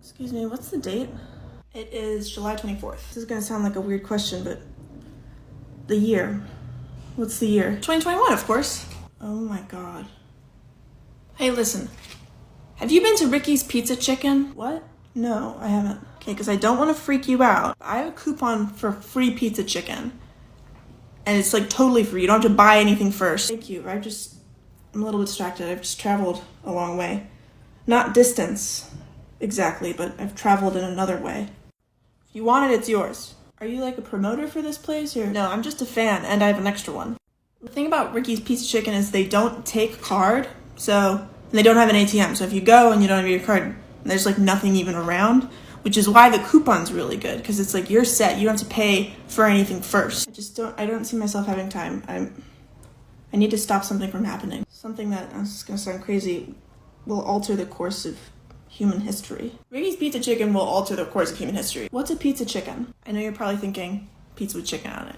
Excuse me, what's the date? It is July 24th. This is gonna sound like a weird question, but the year. What's the year? 2021, of course. Oh my god. Hey, listen. Have you been to Ricky's Pizza Chicken? What? No, I haven't. Okay, because I don't want to freak you out. I have a coupon for free pizza chicken. And it's like totally free. You don't have to buy anything first. Thank you. I'm a little distracted. I've just traveled a long way. Not distance, exactly, but I've traveled in another way. If you want it, it's yours. Are you like a promoter for this place, or? No, I'm just a fan, and I have an extra one. The thing about Ricky's Pizza Chicken is they don't take card, and they don't have an ATM. So if you go and you don't have your card, there's like nothing even around, which is why the coupon's really good, because it's like you're set. You don't have to pay for anything first. I don't see myself having time. I need to stop something from happening. Something that, this is gonna sound crazy, will alter the course of human history. Ricky's Pizza Chicken will alter the course of human history. What's a pizza chicken? I know you're probably thinking pizza with chicken on it.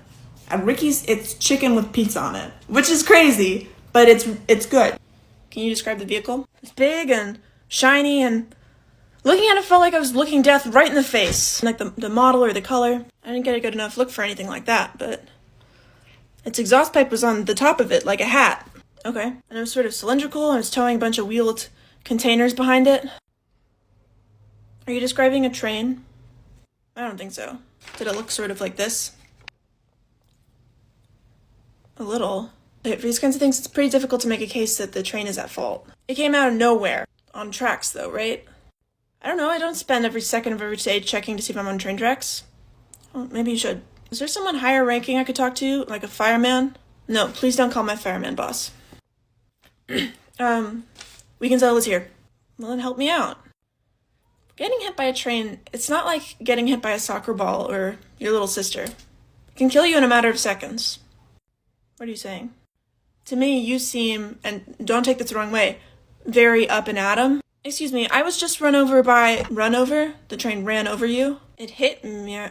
At Ricky's, it's chicken with pizza on it, which is crazy, but it's good. Can you describe the vehicle? It's big and shiny, and looking at it felt like I was looking death right in the face. Like the model or the color. I didn't get a good enough look for anything like that, but its exhaust pipe was on the top of it, like a hat. Okay. And it was sort of cylindrical, and it's towing a bunch of wheeled containers behind it. Are you describing a train? I don't think so. Did it look sort of like this? A little. For these kinds of things, it's pretty difficult to make a case that the train is at fault. It came out of nowhere. On tracks, though, right? I don't know. I don't spend every second of every day checking to see if I'm on train tracks. Well, maybe you should. Is there someone higher ranking I could talk to? Like a fireman? No, please don't call my fireman boss. We can settle this here. Well, then help me out. Getting hit by a train, it's not like getting hit by a soccer ball or your little sister. It can kill you in a matter of seconds. What are you saying? To me, you seem, and don't take this the wrong way, very up and at 'em. Excuse me, I was just run over? The train ran over you? It hit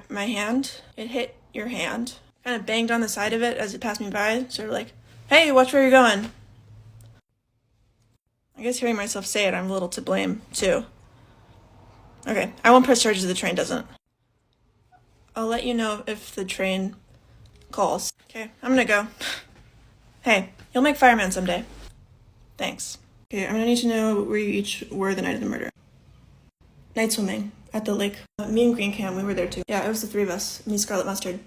my hand. It hit your hand. Kind of banged on the side of it as it passed me by, sort of like, hey, watch where you're going. I guess hearing myself say it, I'm a little to blame, too. Okay, I won't press charges if the train doesn't. I'll let you know if the train calls. Okay, I'm gonna go. Hey, you'll make fireman someday. Thanks. Okay, I'm gonna need to know where you each were the night of the murder. Night swimming at the lake. Me and Green Cam, we were there too. Yeah, it was the three of us. Me, Scarlet Mustard.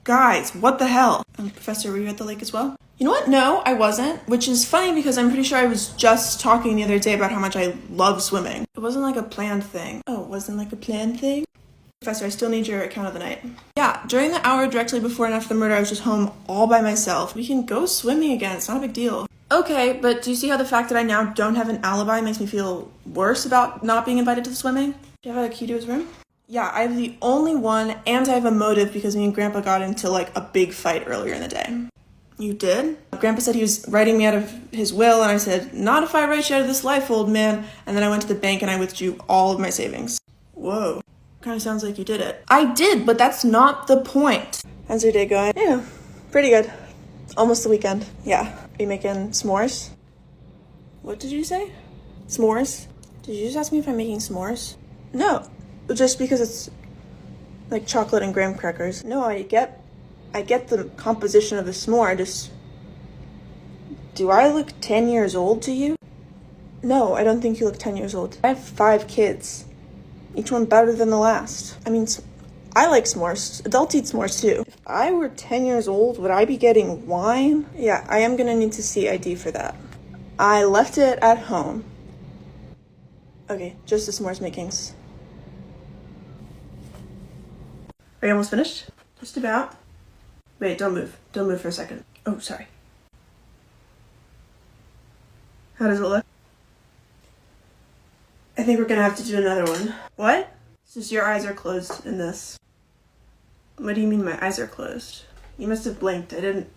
Guys, what the hell? Professor, were you at the lake as well? You know what? No, I wasn't, which is funny because I'm pretty sure I was just talking the other day about how much I love swimming. It wasn't like a planned thing. Oh, it wasn't like a planned thing? Professor, I still need your account of the night. Yeah, during the hour directly before and after the murder, I was just home all by myself. We can go swimming again. It's not a big deal. Okay, but do you see how the fact that I now don't have an alibi makes me feel worse about not being invited to the swimming? Do you have a key to his room? Yeah, I have the only one, and I have a motive because me and Grandpa got into like a big fight earlier in the day. You did? Grandpa said he was writing me out of his will, and I said, not if I write you out of this life, old man. And then I went to the bank and I withdrew all of my savings. Whoa. Kind of sounds like you did it. I did, but that's not the point. How's your day going? Yeah, pretty good. Almost the weekend. Yeah. Are you making s'mores? What did you say? S'mores? Did you just ask me if I'm making s'mores? No. Just because it's like chocolate and graham crackers. No, I get the composition of the s'more. Do I look 10 years old to you? No, I don't think you look 10 years old. I have 5 kids. Each one better than the last. I mean, I like s'mores. Adults eat s'mores too. If I were 10 years old, would I be getting wine? Yeah, I am gonna need to see ID for that. I left it at home. Okay, just the s'mores makings. Are you almost finished? Just about. Wait, don't move. Don't move for a second. Oh, sorry. How does it look? I think we're gonna have to do another one. What? It's just your eyes are closed in this. What do you mean my eyes are closed? You must have blinked. I didn't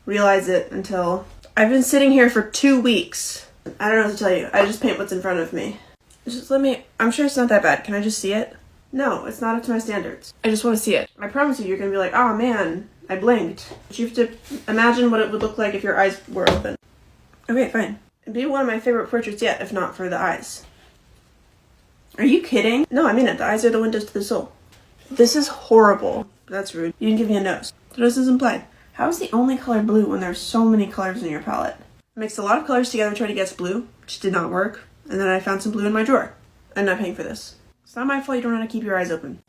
realize it until... I've been sitting here for 2 weeks. I don't know what to tell you. I just paint what's in front of me. Just let me... I'm sure it's not that bad. Can I just see it? No, it's not up to my standards. I just want to see it. I promise you, you're gonna be like, oh man, I blinked. But you have to imagine what it would look like if your eyes were open. Okay, fine. It'd be one of my favorite portraits yet, if not for the eyes. Are you kidding? No, I mean it. The eyes are the windows to the soul. This is horrible. That's rude. You didn't give me a nose. The nose isn't plain. How is the only color blue when there's so many colors in your palette? I mixed a lot of colors together trying to guess blue, which did not work. And then I found some blue in my drawer. I'm not paying for this. It's not my fault you don't know how to keep your eyes open.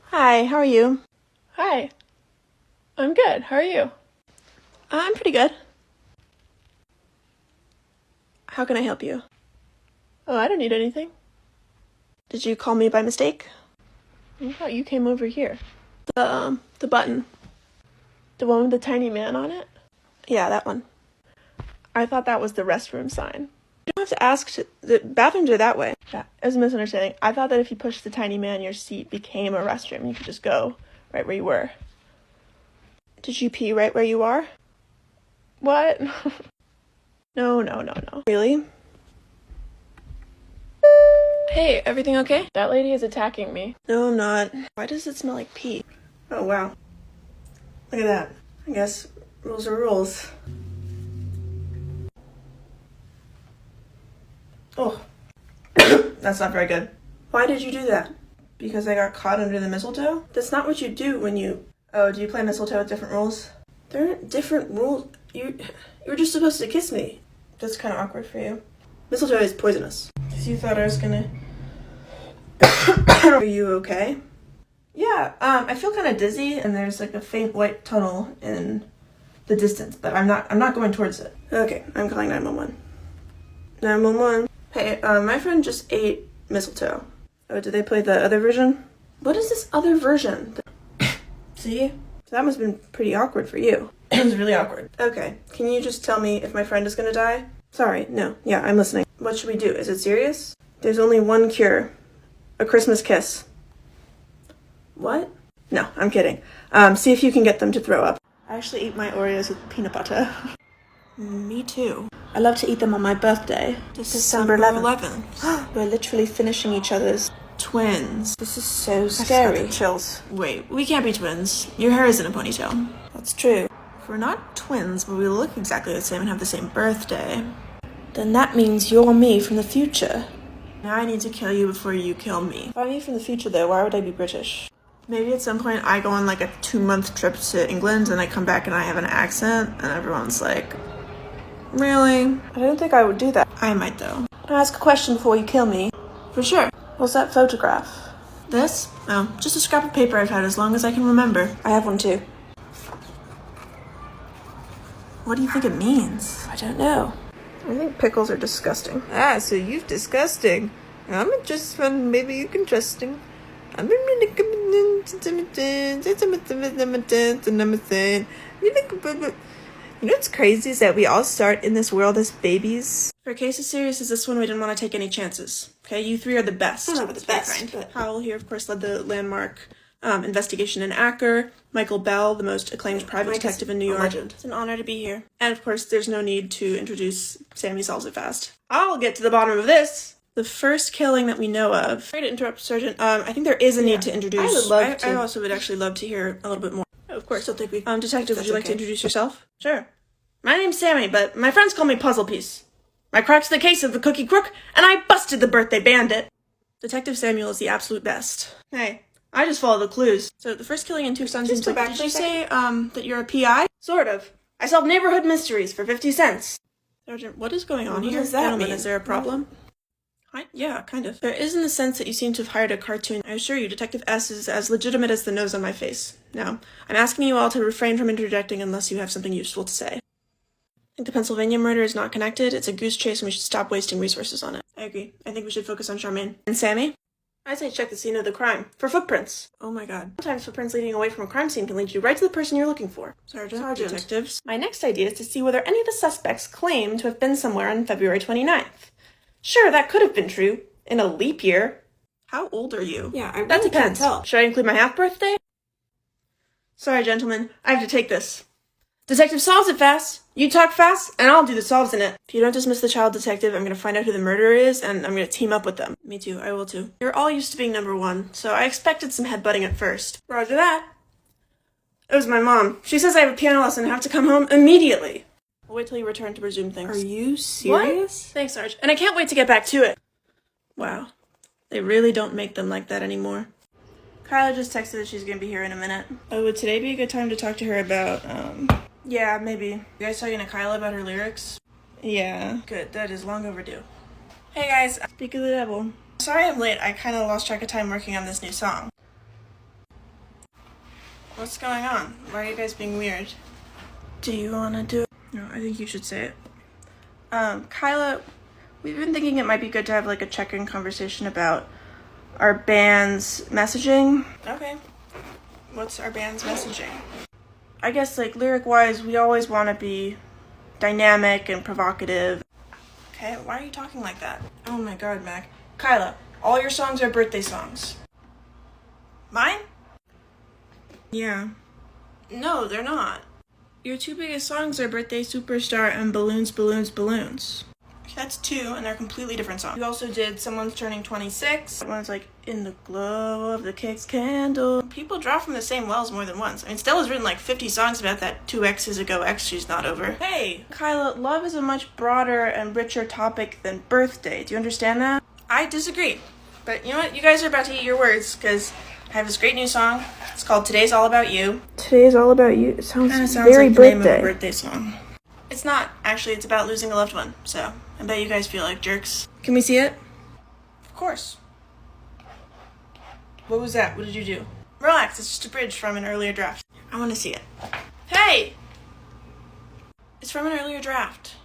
Hi, how are you? Hi. I'm good. How are you? I'm pretty good. How can I help you? Oh, I don't need anything. Did you call me by mistake? I thought you came over here. The button. The one with the tiny man on it? Yeah, that one. I thought that was the restroom sign. You don't have to ask the bathrooms are that way. Yeah, it was a misunderstanding. I thought that if you pushed the tiny man, your seat became a restroom. You could just go right where you were. Did you pee right where you are? What? No. Really? Hey, everything okay? That lady is attacking me. No, I'm not. Why does it smell like pee? Oh, wow. Look at that. I guess rules are rules. Oh. That's not very good. Why did you do that? Because I got caught under the mistletoe? That's not what you do when you... Oh, do you play mistletoe with different rules? There aren't different rules. You were just supposed to kiss me. That's kind of awkward for you. Mistletoe is poisonous. Because you thought I was gonna... Are you okay? Yeah, I feel kind of dizzy, and there's like a faint white tunnel in the distance, but I'm not going towards it. Okay, I'm calling 911. 911. Hey, my friend just ate mistletoe. Oh, did they play the other version? What is this other version? See? So that must have been pretty awkward for you. It was really awkward. Okay, can you just tell me if my friend is gonna die? Sorry, no. Yeah, I'm listening. What should we do? Is it serious? There's only one cure. A Christmas kiss. What? No, I'm kidding. See if you can get them to throw up. I actually eat my Oreos with peanut butter. Me too. I love to eat them on my birthday. December 11th. We're literally finishing each other's twins. This is so scary. I got the chills. Wait, we can't be twins. Your hair is in a ponytail. That's true. If we're not twins, but we look exactly the same and have the same birthday, then that means you're me from the future. Now I need to kill you before you kill me. If I'm me from the future though, why would I be British? Maybe at some point I go on like a 2-month trip to England and I come back and I have an accent and everyone's like, really? I don't think I would do that. I might though. Can I ask a question before you kill me? For sure. What's that photograph? This? Oh, just a scrap of paper I've had as long as I can remember. I have one too. What do you think it means? I don't know. I think pickles are disgusting. Ah, so you're disgusting. I'm just fun, maybe you can trust him. I'm You know what's crazy is that we all start in this world as babies. For a case as serious as this one, we didn't want to take any chances. Okay, you three are the best. I'm not the best, but Howell here, of course, led the landmark investigation in Acker. Michael Bell, the most acclaimed private detective in New York. Legend. It's an honor to be here. And of course, there's no need to introduce Sammy Solves It Fast. I'll get to the bottom of this. The first killing that we know of. Sorry to interrupt, Sergeant. I think there is a need to introduce. I would love to. I also would actually love to hear a little bit more. Of course, I'll take we. Detective, would you like to introduce yourself? Sure. My name's Sammy, but my friends call me Puzzle Piece. I cracked the case of the Cookie Crook, and I busted the birthday bandit. Detective Samuel is the absolute best. Hey, I just follow the clues. So the first killing in Tucson seems like, did you say, that you're a PI? Sort of. I solve neighborhood mysteries for 50 cents. Sergeant, what is going on here? What does that Gentlemen, mean? Is there a problem? Yeah, kind of. There is in the sense that you seem to have hired a cartoon. I assure you, Detective S is as legitimate as the nose on my face. Now, I'm asking you all to refrain from interjecting unless you have something useful to say. I think the Pennsylvania murder is not connected. It's a goose chase and we should stop wasting resources on it. I agree. I think we should focus on Charmaine. And Sammy? I say check the scene of the crime. For footprints. Oh my god. Sometimes footprints leading away from a crime scene can lead you right to the person you're looking for. Sergeant. Detectives. My next idea is to see whether any of the suspects claim to have been somewhere on February 29th. Sure, that could have been true. In a leap year. How old are you? Yeah, I really That depends. can't tell. Should I include my half-birthday? Sorry, gentlemen. I have to take this. Detective solves it fast. You talk fast, and I'll do the solves in it. If you don't dismiss the child detective, I'm going to find out who the murderer is, and I'm going to team up with them. Me too. I will too. You're all used to being number one, so I expected some headbutting at first. Roger that. It was my mom. She says I have a piano lesson and have to come home immediately. I'll wait till you return to resume things. Are you serious? What? Thanks, Sarge. And I can't wait to get back to it. Wow. They really don't make them like that anymore. Kyla just texted that she's gonna be here in a minute. Oh, would today be a good time to talk to her about, yeah, maybe. You guys talking to Kyla about her lyrics? Yeah. Good, that is long overdue. Hey guys, speak of the devil. Sorry I'm late, I kinda lost track of time working on this new song. What's going on? Why are you guys being weird? Do you wanna do it? No, I think you should say it. Kyla, we've been thinking it might be good to have like a check-in conversation about our band's messaging. Okay. What's our band's messaging? I guess like lyric-wise, we always want to be dynamic and provocative. Okay, why are you talking like that? Oh my god, Mac. Kyla, all your songs are birthday songs. Mine? Yeah. No, they're not. Your two biggest songs are Birthday Superstar and Balloons, Balloons, Balloons. That's two, and they're completely different songs. You also did Someone's Turning 26. That one's like, In the Glow of the Kix Candle. People draw from the same wells more than once. I mean, Stella's written like 50 songs about that 2 X's ago X she's not over. Hey! Kyla, love is a much broader and richer topic than birthday. Do you understand that? I disagree. But you know what? You guys are about to eat your words, because I have this great new song. It's called Today's All About You. Today's All About You. It sounds like very the birthday. name of a birthday song. It's not, actually. It's about losing a loved one, so I bet you guys feel like jerks. Can we see it? Of course. What was that? What did you do? Relax, it's just a bridge from an earlier draft. I want to see it. Hey! It's from an earlier draft.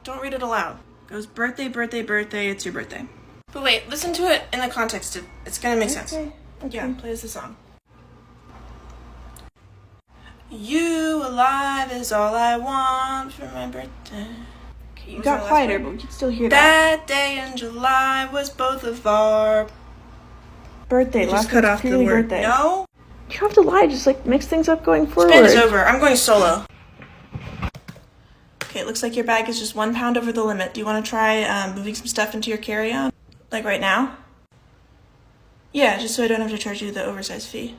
Don't read it aloud. It goes birthday, birthday, birthday, it's your birthday. But wait, listen to it in the context of, it's gonna make sense. Okay. Yeah, play us the song. You alive is all I want for my birthday. Okay, You got quieter, but we can still hear that. That day in July was both of our Birthday. You Last just cut one's off the clearly word. birthday. No? You don't have to lie. Just like mix things up going forward. Spin is over. I'm going solo. Okay, it looks like your bag is just 1 pound over the limit. Do you want to try moving some stuff into your carry-on? Like right now? Yeah, just so I don't have to charge you the oversized fee.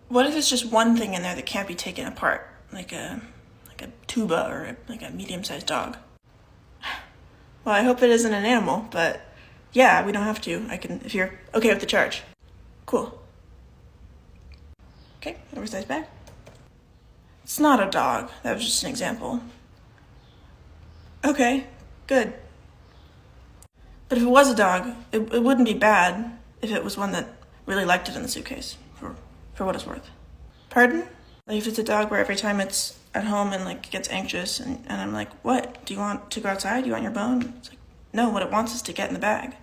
What if it's just one thing in there that can't be taken apart? Like a tuba or like a medium-sized dog? Well, I hope it isn't an animal, but yeah, we don't have to. I can, if you're okay with the charge. Cool. Okay, oversized bag. It's not a dog. That was just an example. Okay, good. But if it was a dog, it wouldn't be bad if it was one that really liked it in the suitcase, for what it's worth. Pardon? Like if it's a dog where every time it's at home and like gets anxious and I'm like, what? Do you want to go outside? Do you want your bone? It's like, no, what it wants is to get in the bag.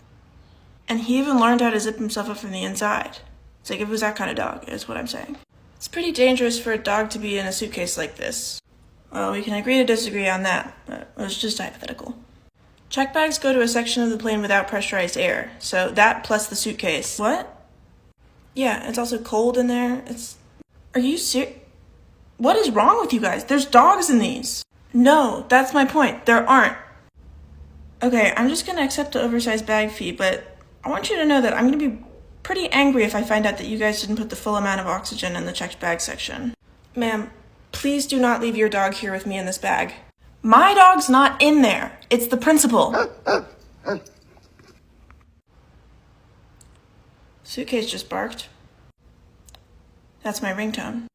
And he even learned how to zip himself up from the inside. It's like if it was that kind of dog, is what I'm saying. It's pretty dangerous for a dog to be in a suitcase like this. Well, we can agree to disagree on that, but it was just hypothetical. Check bags go to a section of the plane without pressurized air, so that plus the suitcase. What? Yeah, it's also cold in there. Are you serious? What is wrong with you guys? There's dogs in these. No, that's my point. There aren't. Okay, I'm just gonna accept the oversized bag fee, but I want you to know that I'm gonna be pretty angry if I find out that you guys didn't put the full amount of oxygen in the checked bag section. Ma'am, please do not leave your dog here with me in this bag. My dog's not in there. It's the principal. Suitcase just barked. That's my ringtone.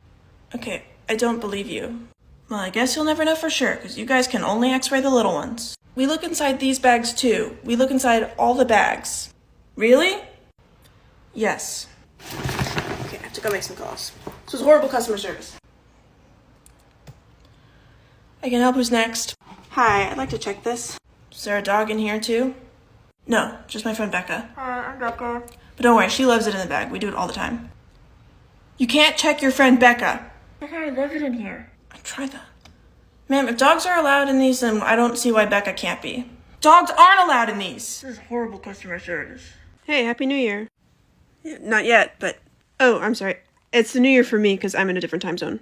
Okay, I don't believe you. Well, I guess you'll never know for sure, because you guys can only x-ray the little ones. We look inside these bags too. We look inside all the bags. Really? Yes. Okay, I have to go make some calls. This was horrible customer service. I can help. Who's next? Hi, I'd like to check this. Is there a dog in here too? No, just my friend Becca. Hi, I'm Becca. But don't worry, she loves it in the bag. We do it all the time. You can't check your friend Becca. I love it in here. Try that. Ma'am, if dogs are allowed in these, then I don't see why Becca can't be. Dogs aren't allowed in these! This is horrible customer service. Hey, Happy New Year. Yeah, not yet, but... Oh, I'm sorry. It's the New Year for me, because I'm in a different time zone.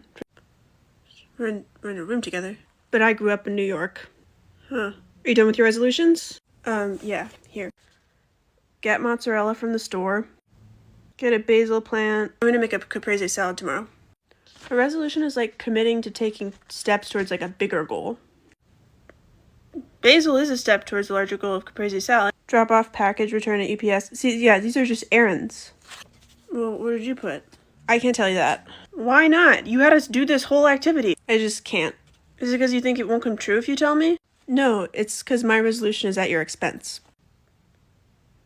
We're in a room together. But I grew up in New York. Huh. Are you done with your resolutions? Yeah, here. Get mozzarella from the store. Get a basil plant. I'm gonna make a caprese salad tomorrow. A resolution is like committing to taking steps towards like a bigger goal. Basil is a step towards the larger goal of caprese salad. Drop off package, return at UPS. See, yeah, these are just errands. Well, what did you put? I can't tell you that. Why not? You had us do this whole activity. I just can't. Is it because you think it won't come true if you tell me? No, it's because my resolution is at your expense.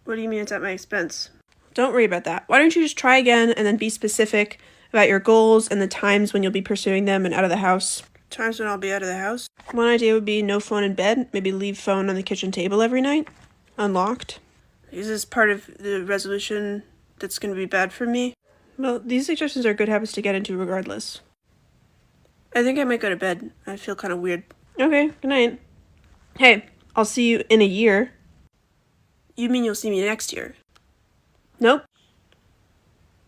What do you mean it's at my expense? Don't worry about that. Why don't you just try again and then be specific about your goals and the times when you'll be pursuing them and out of the house? Times when I'll be out of the house? One idea would be no phone in bed. Maybe leave phone on the kitchen table every night. Unlocked. Is this part of the resolution that's going to be bad for me? Well, these suggestions are good habits to get into regardless. I think I might go to bed. I feel kind of weird. Okay, good night. Hey, I'll see you in a year. You mean you'll see me next year? Nope.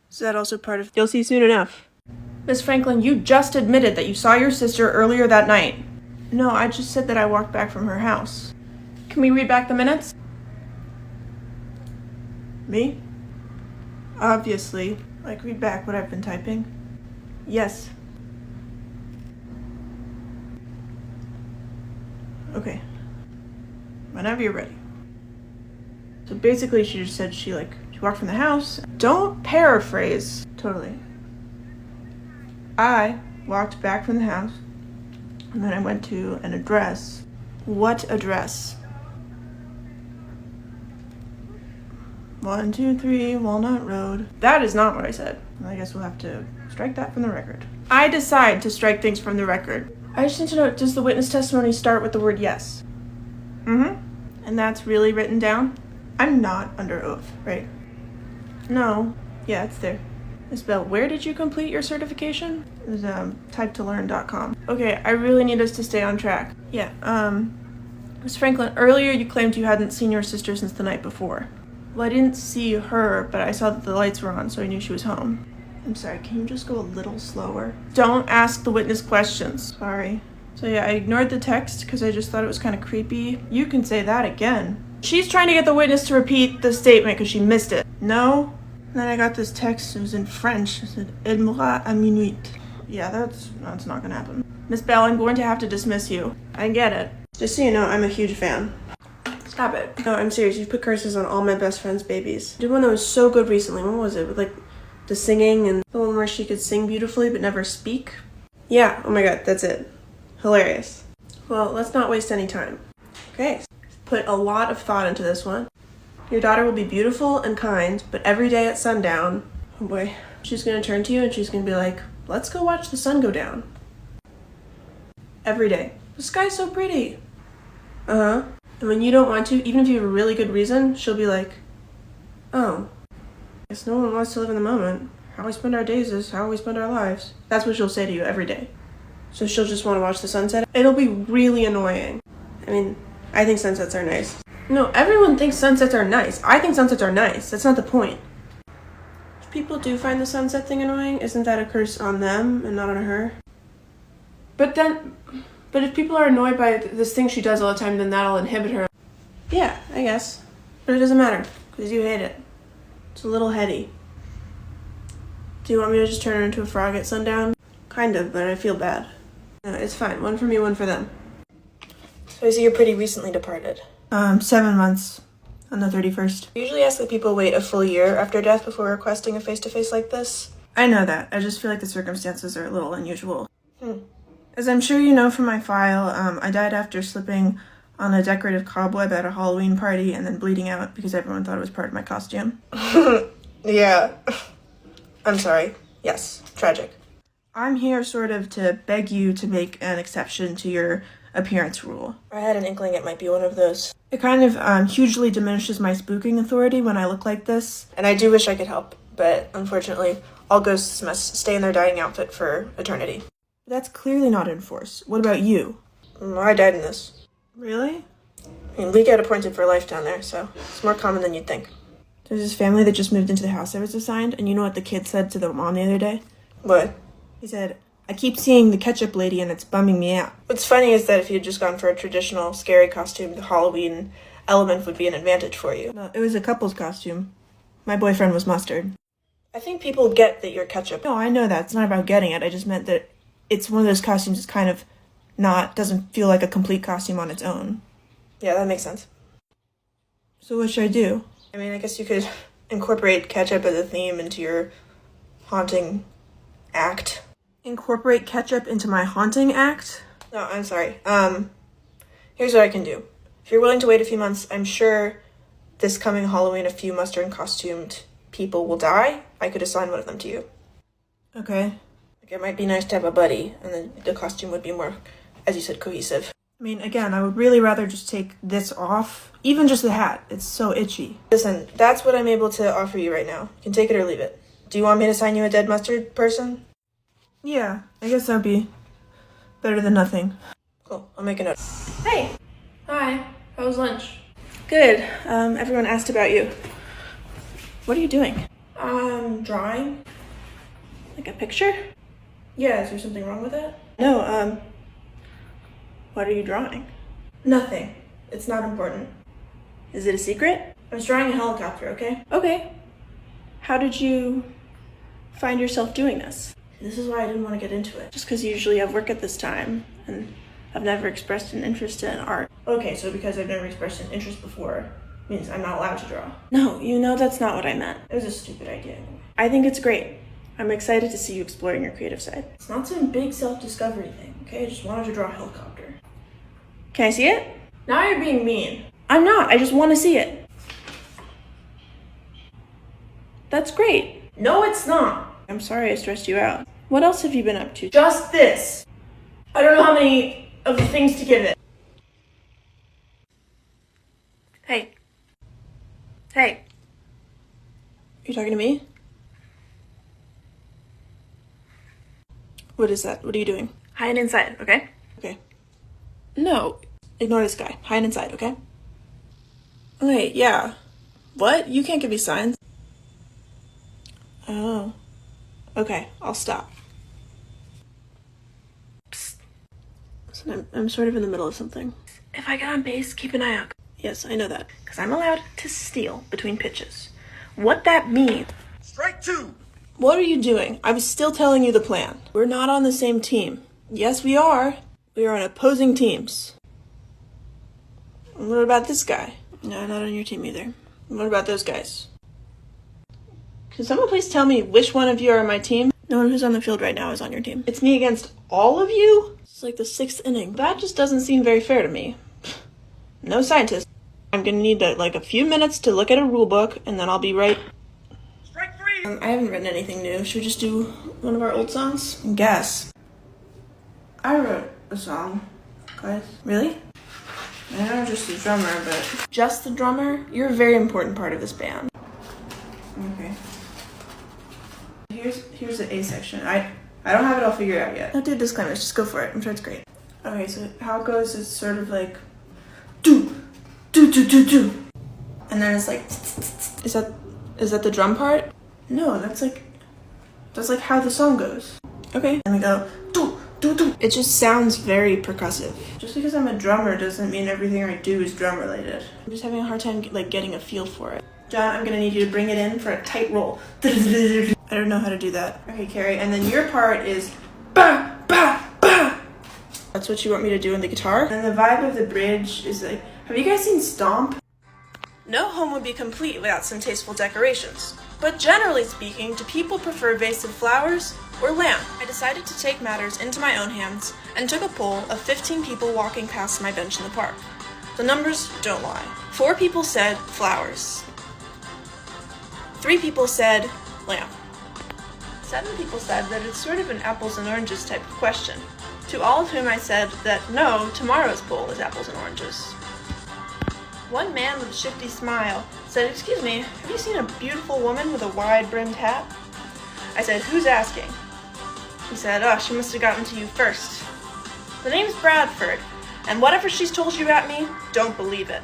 Is that also part of... You'll see soon enough. Miss Franklin, you just admitted that you saw your sister earlier that night. No, I just said that I walked back from her house. Can we read back the minutes? Me? Obviously. Like, read back what I've been typing. Yes. Okay. Whenever you're ready. So basically she just said she walked from the house. Don't paraphrase. Totally. I walked back from the house, and then I went to an address. What address? 123 Walnut Road. That is not what I said. I guess we'll have to strike that from the record. I decide to strike things from the record. I just need to know, does the witness testimony start with the word yes? Mm-hmm. And that's really written down? I'm not under oath, right? No. Yeah, it's there. Miss Bell, where did you complete your certification? It was typetolearn.com. Okay, I really need us to stay on track. Yeah, Miss Franklin, earlier you claimed you hadn't seen your sister since the night before. Well, I didn't see her, but I saw that the lights were on, so I knew she was home. I'm sorry, can you just go a little slower? Don't ask the witness questions. Sorry. So yeah, I ignored the text because I just thought it was kind of creepy. You can say that again. She's trying to get the witness to repeat the statement because she missed it. No? And then I got this text, it was in French. It said, Elle mourra à minuit. Yeah, that's not gonna happen. Miss Bell, I'm going to have to dismiss you. I get it. Just so you know, I'm a huge fan. Stop it. No, I'm serious. You put curses on all my best friend's babies. I did one that was so good recently. What was it? With like the singing and the one where she could sing beautifully but never speak. Yeah, oh my god, that's it. Hilarious. Well, let's not waste any time. Okay. Put a lot of thought into this one. Your daughter will be beautiful and kind, but every day at sundown, oh boy, she's gonna turn to you and she's gonna be like, let's go watch the sun go down. Every day. The sky's so pretty. Uh-huh. And when you don't want to, even if you have a really good reason, she'll be like, oh, guess no one wants to live in the moment. How we spend our days is how we spend our lives. That's what she'll say to you every day. So she'll just want to watch the sunset. It'll be really annoying. I mean, I think sunsets are nice. No, everyone thinks sunsets are nice. I think sunsets are nice. That's not the point. If people do find the sunset thing annoying, isn't that a curse on them and not on her? But if people are annoyed by this thing she does all the time, then that'll inhibit her. Yeah, I guess. But it doesn't matter, because you hate it. It's a little heady. Do you want me to just turn her into a frog at sundown? Kind of, but I feel bad. No, it's fine. One for me, one for them. So I see you're pretty recently departed. 7 months. On the 31st. I usually ask that people wait a full year after death before requesting a face-to-face like this. I know that. I just feel like the circumstances are a little unusual. As I'm sure you know from my file, I died after slipping on a decorative cobweb at a Halloween party and then bleeding out because everyone thought it was part of my costume. Yeah. I'm sorry. Yes. Tragic. I'm here sort of to beg you to make an exception to your appearance rule. I had an inkling it might be one of those. It kind of hugely diminishes my spooking authority when I look like this. And I do wish I could help, but unfortunately, all ghosts must stay in their dying outfit for eternity. That's clearly not enforced. What about you? I died in this. Really? I mean, we get appointed for life down there, so it's more common than you'd think. There's this family that just moved into the house I was assigned, and you know what the kid said to the mom the other day? What? He said, I keep seeing the ketchup lady and it's bumming me out. What's funny is that if you'd just gone for a traditional scary costume, the Halloween element would be an advantage for you. No, it was a couple's costume. My boyfriend was Mustard. I think people get that you're ketchup. No, I know that. It's not about getting it. I just meant that it's one of those costumes that's kind of doesn't feel like a complete costume on its own. Yeah, that makes sense. So what should I do? I mean, I guess you could incorporate ketchup as a theme into your haunting act. Incorporate ketchup into my haunting act? No, I'm sorry. Here's what I can do. If you're willing to wait a few months, I'm sure this coming Halloween a few mustard costumed people will die. I could assign one of them to you. Okay. Like, it might be nice to have a buddy, and then the costume would be more, as you said, cohesive. I mean, again, I would really rather just take this off. Even just the hat. It's so itchy. Listen, that's what I'm able to offer you right now. You can take it or leave it. Do you want me to assign you a dead mustard person? Yeah, I guess that'd be better than nothing. Cool, I'll make a note. Hey! Hi, how was lunch? Good. Everyone asked about you. What are you doing? Drawing. Like a picture? Yeah, is there something wrong with that? No, what are you drawing? Nothing. It's not important. Is it a secret? I was drawing a helicopter, okay? Okay. How did you find yourself doing this? This is why I didn't want to get into it. Just because you usually have work at this time, and I've never expressed an interest in art. Okay, so because I've never expressed an interest before, means I'm not allowed to draw. No, you know that's not what I meant. It was a stupid idea. I think it's great. I'm excited to see you exploring your creative side. It's not some big self-discovery thing, okay? I just wanted to draw a helicopter. Can I see it? Now you're being mean. I'm not, I just want to see it. That's great. No, it's not. I'm sorry I stressed you out. What else have you been up to? Just this. I don't know how many of the things to give it. Hey. Hey. You talking to me? What is that? What are you doing? Hide inside, okay? Okay. No. Ignore this guy. Hide inside, okay? Okay, yeah. What? You can't give me signs. Oh. Okay, I'll stop. Psst. Listen, I'm sort of in the middle of something. If I get on base, keep an eye out. Yes, I know that. Because I'm allowed to steal between pitches. What that means... Strike two! What are you doing? I was still telling you the plan. We're not on the same team. Yes, we are. We are on opposing teams. What about this guy? No, not on your team either. What about those guys? Can someone please tell me which one of you are on my team? No one who's on the field right now is on your team. It's me against all of you? It's like the 6th inning. That just doesn't seem very fair to me. No scientist. I'm gonna need a few minutes to look at a rule book, and then I'll be right. Strike three! I haven't written anything new. Should we just do one of our old songs? Guess. I wrote a song, guys. Really? I know I'm just the drummer, but... Just the drummer? You're a very important part of this band. Okay. Here's the A section. I don't have it all figured out yet. I'll do disclaimers. Just go for it. I'm sure it's great. Okay, so how it goes is sort of like... Do! Do, do, do, do! And then it's like... Is that the drum part? No, that's like how the song goes. Okay. And we go... Do! Do, do. It just sounds very percussive. Just because I'm a drummer doesn't mean everything I do is drum related. I'm just having a hard time getting a feel for it. John, I'm gonna need you to bring it in for a tight roll. I don't know how to do that. Okay, Carrie, and then your part is ba ba ba. That's what you want me to do in the guitar? And the vibe of the bridge is like, have you guys seen Stomp? No home would be complete without some tasteful decorations. But generally speaking, do people prefer vase of flowers or lamp? I decided to take matters into my own hands and took a poll of 15 people walking past my bench in the park. The numbers don't lie. 4 people said flowers. 3 people said lamp. 7 people said that it's sort of an apples and oranges type of question, to all of whom I said that no, tomorrow's poll is apples and oranges. One man with a shifty smile said, "Excuse me, have you seen a beautiful woman with a wide-brimmed hat?" I said, "Who's asking?" He said, "Oh, she must have gotten to you first. The name's Bradford, and whatever she's told you about me, don't believe it."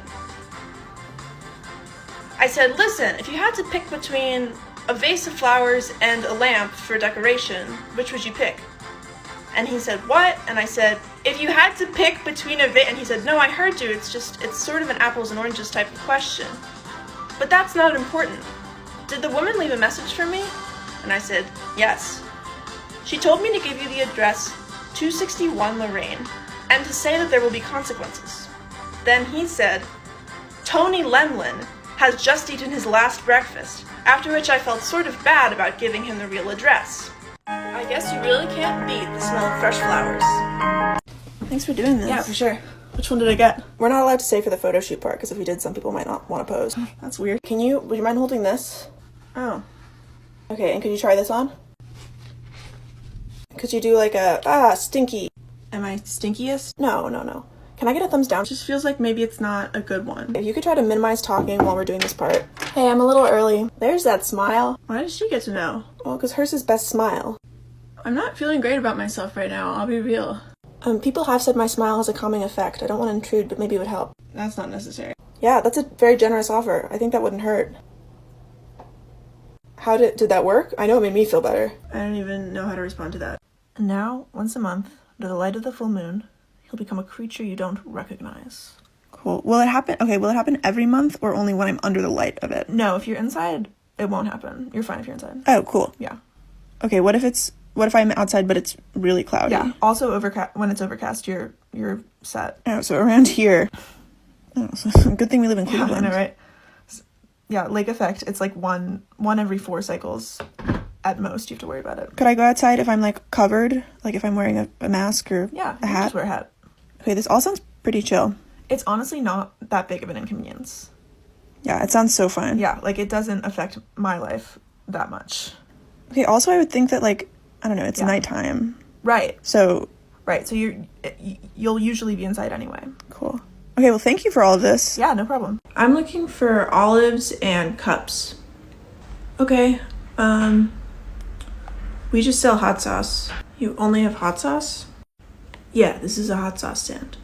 I said, "Listen, if you had to pick between a vase of flowers and a lamp for decoration, which would you pick?" And he said, "What?" And I said, "If you had to pick between a vase..." And he said, "No, I heard you, it's sort of an apples and oranges type of question." But that's not important. Did the woman leave a message for me? I said, "Listen, if you had to pick between a vase of flowers and a lamp for decoration, which would you pick?" And he said, "What?" And I said, "If you had to pick between a vase of flowers and a lamp for decoration, which would you pick?" And I said, yes. She told me to give you the address 261 Lorraine and to say that there will be consequences. Then he said, Tony Lemlin has just eaten his last breakfast, after which I felt sort of bad about giving him the real address. I guess you really can't beat the smell of fresh flowers. Thanks for doing this. Yeah, for sure. Which one did I get? We're not allowed to say for the photo shoot part, because if we did, some people might not want to pose. That's weird. Would you mind holding this? Oh. Okay, and could you try this on? Could you do like a, stinky? Am I stinkiest? No. Can I get a thumbs down? It just feels like maybe it's not a good one. If you could try to minimize talking while we're doing this part. Hey, I'm a little early. There's that smile. Why does she get to know? Well, because hers is best smile. I'm not feeling great about myself right now, I'll be real. People have said my smile has a calming effect. I don't want to intrude, but maybe it would help. That's not necessary. Yeah, that's a very generous offer. I think that wouldn't hurt. Did that work? I know it made me feel better. I don't even know how to respond to that. And now, once a month, under the light of the full moon, he'll become a creature you don't recognize. Cool. Will it happen every month or only when I'm under the light of it? No, if you're inside, it won't happen. You're fine if you're inside. Oh, cool. Yeah. Okay, what if I'm outside but it's really cloudy? Yeah. Also, when it's overcast, you're set. Oh, so around here. Oh, so good thing we live in Yeah, Cleveland. I know, right? Yeah, lake effect. It's like one every 4 cycles at most. You have to worry about it. Could I go outside if I'm like covered? Like if I'm wearing a mask or Yeah, a you hat? just wear a hat. Okay, this all sounds pretty chill. It's honestly not that big of an inconvenience. Yeah, it sounds so fun. Yeah, like it doesn't affect my life that much. Okay, also I would think that like, I don't know, it's Yeah. nighttime. Right. So, So you'll usually be inside anyway. cool. Okay, well thank you for all of this. Yeah, no problem. I'm looking for olives and cups. Okay, we just sell hot sauce. You only have hot sauce? Yeah, this is a hot sauce stand.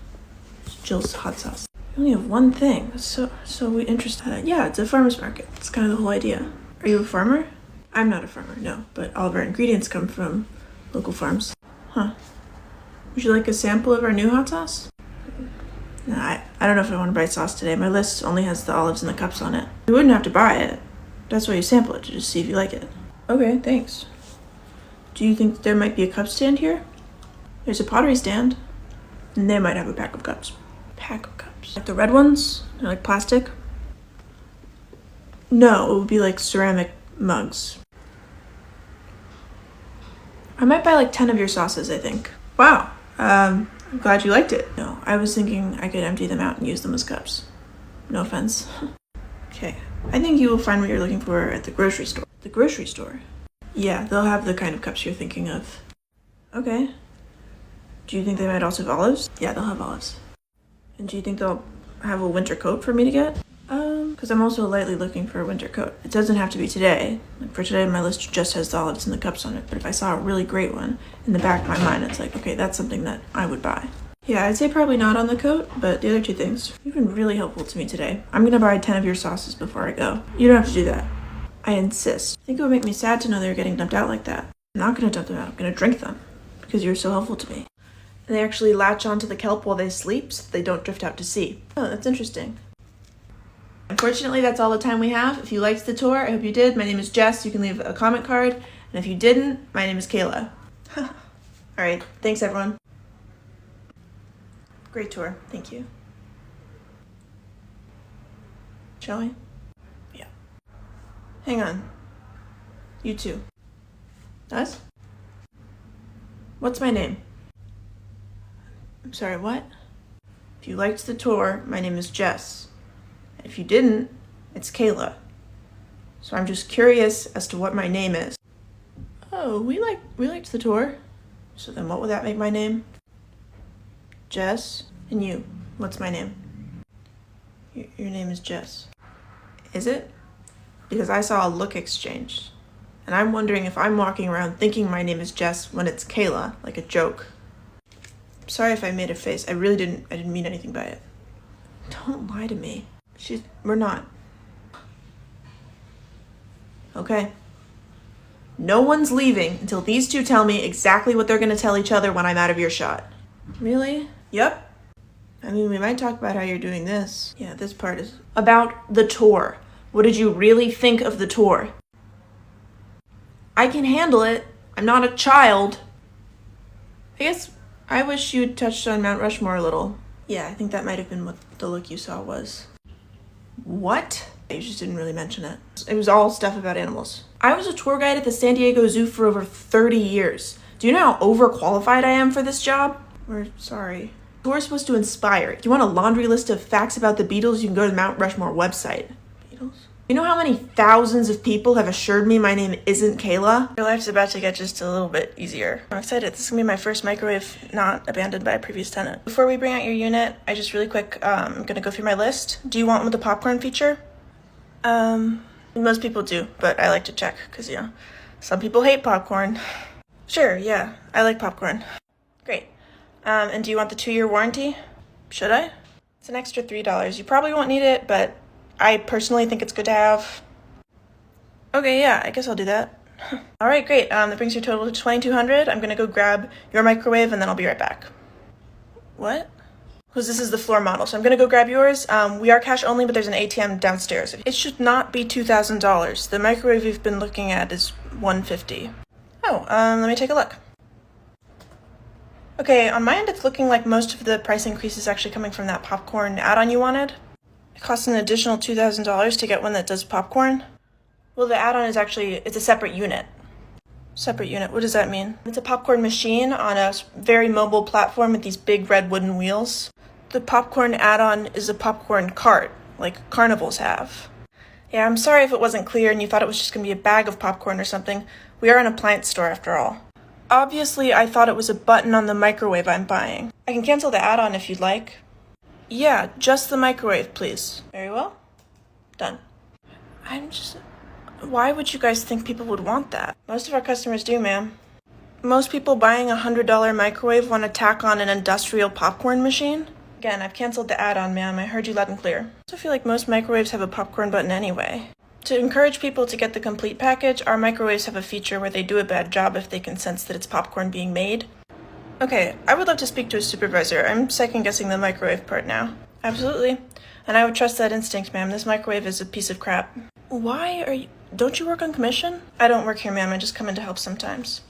It's Jill's hot sauce. You only have one thing. That's so interesting. Yeah, it's a farmer's market. It's kind of the whole idea. Are you a farmer? I'm not a farmer, no, but all of our ingredients come from local farms. Huh. Would you like a sample of our new hot sauce? No, I don't know if I want to buy sauce today. My list only has the olives and the cups on it. You wouldn't have to buy it. That's why you sample it, to just see if you like it. Okay, thanks. Do you think there might be a cup stand here? There's a pottery stand. And they might have a pack of cups. Pack of cups. Like the red ones? They're like plastic? No, it would be like ceramic mugs. I might buy like 10 of your sauces, I think. Wow. I'm glad you liked it. No, I was thinking I could empty them out and use them as cups. No offense. Okay. I think you will find what you're looking for at the grocery store. The grocery store? Yeah, they'll have the kind of cups you're thinking of. Okay. Do you think they might also have olives? Yeah, they'll have olives. And do you think they'll have a winter coat for me to get? Because I'm also lightly looking for a winter coat. It doesn't have to be today. Like for today, my list just has the olives and the cups on it. But if I saw a really great one, in the back of my mind, it's like, okay, that's something that I would buy. Yeah, I'd say probably not on the coat, but the other two things. You've been really helpful to me today. I'm gonna buy 10 of your sauces before I go. You don't have to do that. I insist. I think it would make me sad to know they were getting dumped out like that. I'm not gonna dump them out. I'm gonna drink them. Because you're so helpful to me. And they actually latch onto the kelp while they sleep so they don't drift out to sea. Oh, that's interesting. Unfortunately, that's all the time we have. If you liked the tour, I hope you did. My name is Jess. You can leave a comment card. And if you didn't, my name is Kayla. All right. Thanks, everyone. Great tour. Thank you. Shall we? Yeah. Hang on. You too. Us? What's my name? I'm sorry, what? If you liked the tour, my name is Jess. If you didn't, it's Kayla. So I'm just curious as to what my name is. Oh, we liked the tour. So then what would that make my name? Jess? And you, what's my name? Your name is Jess. Is it? Because I saw a look exchange. And I'm wondering if I'm walking around thinking my name is Jess when it's Kayla, like a joke. Sorry if I made a face. I didn't mean anything by it. Don't lie to me. We're not. Okay. No one's leaving until these two tell me exactly what they're gonna tell each other when I'm out of earshot. Really? Yep. I mean, we might talk about how you're doing this. Yeah, this part is about the tour. What did you really think of the tour? I can handle it. I'm not a child. I guess I wish you'd touched on Mount Rushmore a little. Yeah, I think that might have been what the look you saw was. What? You just didn't really mention it. It was all stuff about animals. I was a tour guide at the San Diego Zoo for over 30 years. Do you know how overqualified I am for this job? We're sorry. Tour's supposed to inspire. If you want a laundry list of facts about the Beatles, you can go to the Mount Rushmore website. Beatles? You know how many thousands of people have assured me my name isn't Kayla? Your life's about to get just a little bit easier. I'm excited. This is gonna be my first microwave not abandoned by a previous tenant. Before we bring out your unit, I just really quick, I'm gonna go through my list. Do you want with the popcorn feature? Most people do, but I like to check, because, you know, some people hate popcorn. Sure, yeah, I like popcorn. Great. And do you want the 2-year warranty? Should I? It's an extra $3. You probably won't need it, but I personally think it's good to have. Okay, yeah, I guess I'll do that. All right, great. That brings your total to $2,200. I'm gonna go grab your microwave, and then I'll be right back. What? Because this is the floor model, so I'm gonna go grab yours. We are cash only, but there's an ATM downstairs. It should not be $2,000. The microwave you've been looking at is $150. Oh, let me take a look. Okay, on my end, it's looking like most of the price increase is actually coming from that popcorn add-on you wanted. It costs an additional $2,000 to get one that does popcorn. Well, the add-on is actually, it's a separate unit. Separate unit, what does that mean? It's a popcorn machine on a very mobile platform with these big red wooden wheels. The popcorn add-on is a popcorn cart, like carnivals have. Yeah, I'm sorry if it wasn't clear and you thought it was just gonna be a bag of popcorn or something. We are an appliance store after all. Obviously, I thought it was a button on the microwave I'm buying. I can cancel the add-on if you'd like. Yeah, just the microwave, please. Very well. Done. Why would you guys think people would want that? Most of our customers do, ma'am. Most people buying a $100 microwave want to tack on an industrial popcorn machine? Again, I've canceled the add-on, ma'am. I heard you loud and clear. I also feel like most microwaves have a popcorn button anyway. To encourage people to get the complete package, our microwaves have a feature where they do a bad job if they can sense that it's popcorn being made. Okay, I would love to speak to a supervisor. I'm second-guessing the microwave part now. Absolutely. And I would trust that instinct, ma'am. This microwave is a piece of crap. Why are you... Don't you work on commission? I don't work here, ma'am. I just come in to help sometimes.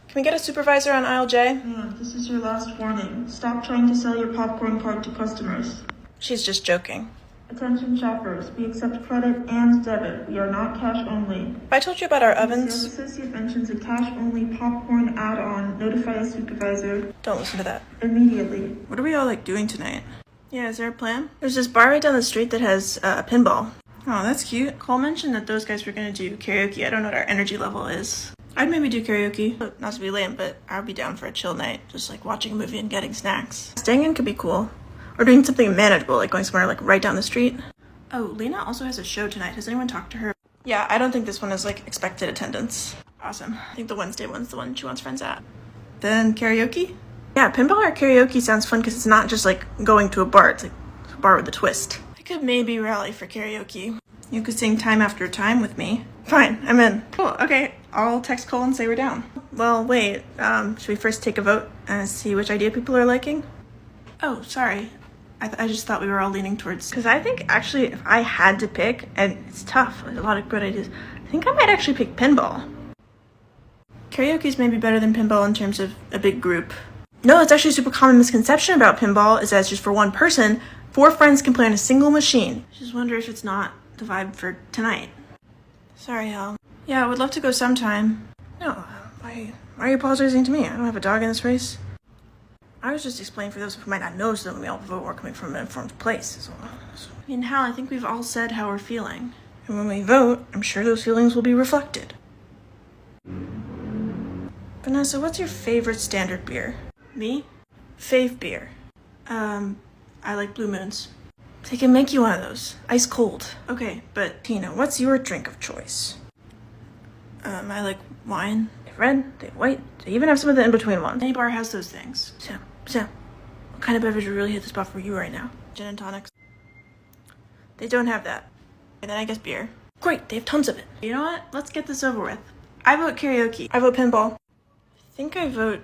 Can we get a supervisor on aisle J? Ma'am, this is your last warning. Stop trying to sell your popcorn cart to customers. She's just joking. Attention shoppers, we accept credit and debit. We are not cash only. If I told you about our ovens... If your associate mentions a cash-only popcorn add-on, notify a supervisor. Don't listen to that. Immediately. What are we all, doing tonight? Yeah, is there a plan? There's this bar right down the street that has a pinball. Oh, that's cute. Cole mentioned that those guys were gonna do karaoke. I don't know what our energy level is. I'd maybe do karaoke. Not to be lame, but I'd be down for a chill night. Just watching a movie and getting snacks. Staying in could be cool. Or doing something manageable, like going somewhere right down the street. Oh, Lena also has a show tonight. Has anyone talked to her? Yeah, I don't think this one is expected attendance. Awesome. I think the Wednesday one's the one she wants friends at. Then karaoke? Yeah, pinball or karaoke sounds fun because it's not just going to a bar. It's a bar with a twist. I could maybe rally for karaoke. You could sing Time After Time with me. Fine, I'm in. Cool, okay. I'll text Cole and say we're down. Well, wait. Should we first take a vote and see which idea people are liking? Oh, sorry. I just thought we were all leaning towards... Because I think, actually, if I had to pick, and it's tough, a lot of good ideas, I think I might actually pick pinball. Karaoke's maybe better than pinball in terms of a big group. No, it's actually a super common misconception about pinball is that it's just for one person. 4 friends can play on a single machine. I just wonder if it's not the vibe for tonight. Sorry, Hal. Yeah, I would love to go sometime. No, why are you apologizing to me? I don't have a dog in this race. I was just explaining for those who might not know so that we all vote we're coming from an informed place. So, I mean, Hal, I think we've all said how we're feeling. And when we vote, I'm sure those feelings will be reflected. Vanessa, what's your favorite standard beer? Me? Fave beer. I like Blue Moons. They can make you one of those. Ice cold. Okay, but Tina, what's your drink of choice? I like wine. They have red, they have white, they even have some of the in-between ones. Any bar has those things. Sam, what kind of beverage would really hit the spot for you right now? Gin and tonics. They don't have that. And then I guess beer. Great, they have tons of it. You know what? Let's get this over with. I vote karaoke. I vote pinball. I think I vote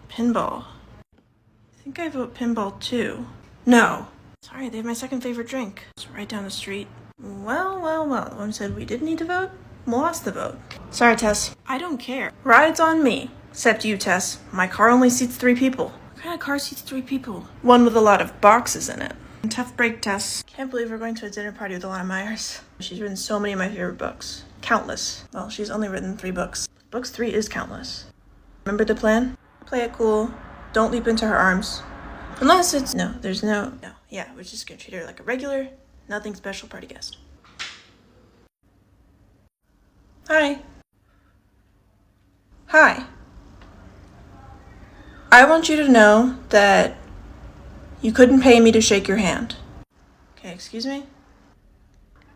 pinball. I think I vote pinball too. No. Sorry, they have my second favorite drink. It's right down the street. Well. The one said we didn't need to vote. lost the vote. Sorry, Tess. I don't care. Ride's on me. Except you, Tess. My car only seats 3 people. What kind of car seats 3 people? One with a lot of boxes in it. Tough break, Tess. Can't believe we're going to a dinner party with Alana Myers. She's written so many of my favorite books. Countless. Well, she's only written 3 books. Books 3 is countless. Remember the plan? Play it cool. Don't leap into her arms. Unless it's... No, there's no... No. Yeah, we're just gonna treat her like a regular, nothing special party guest. Hi. Hi. I want you to know that you couldn't pay me to shake your hand. Okay, excuse me?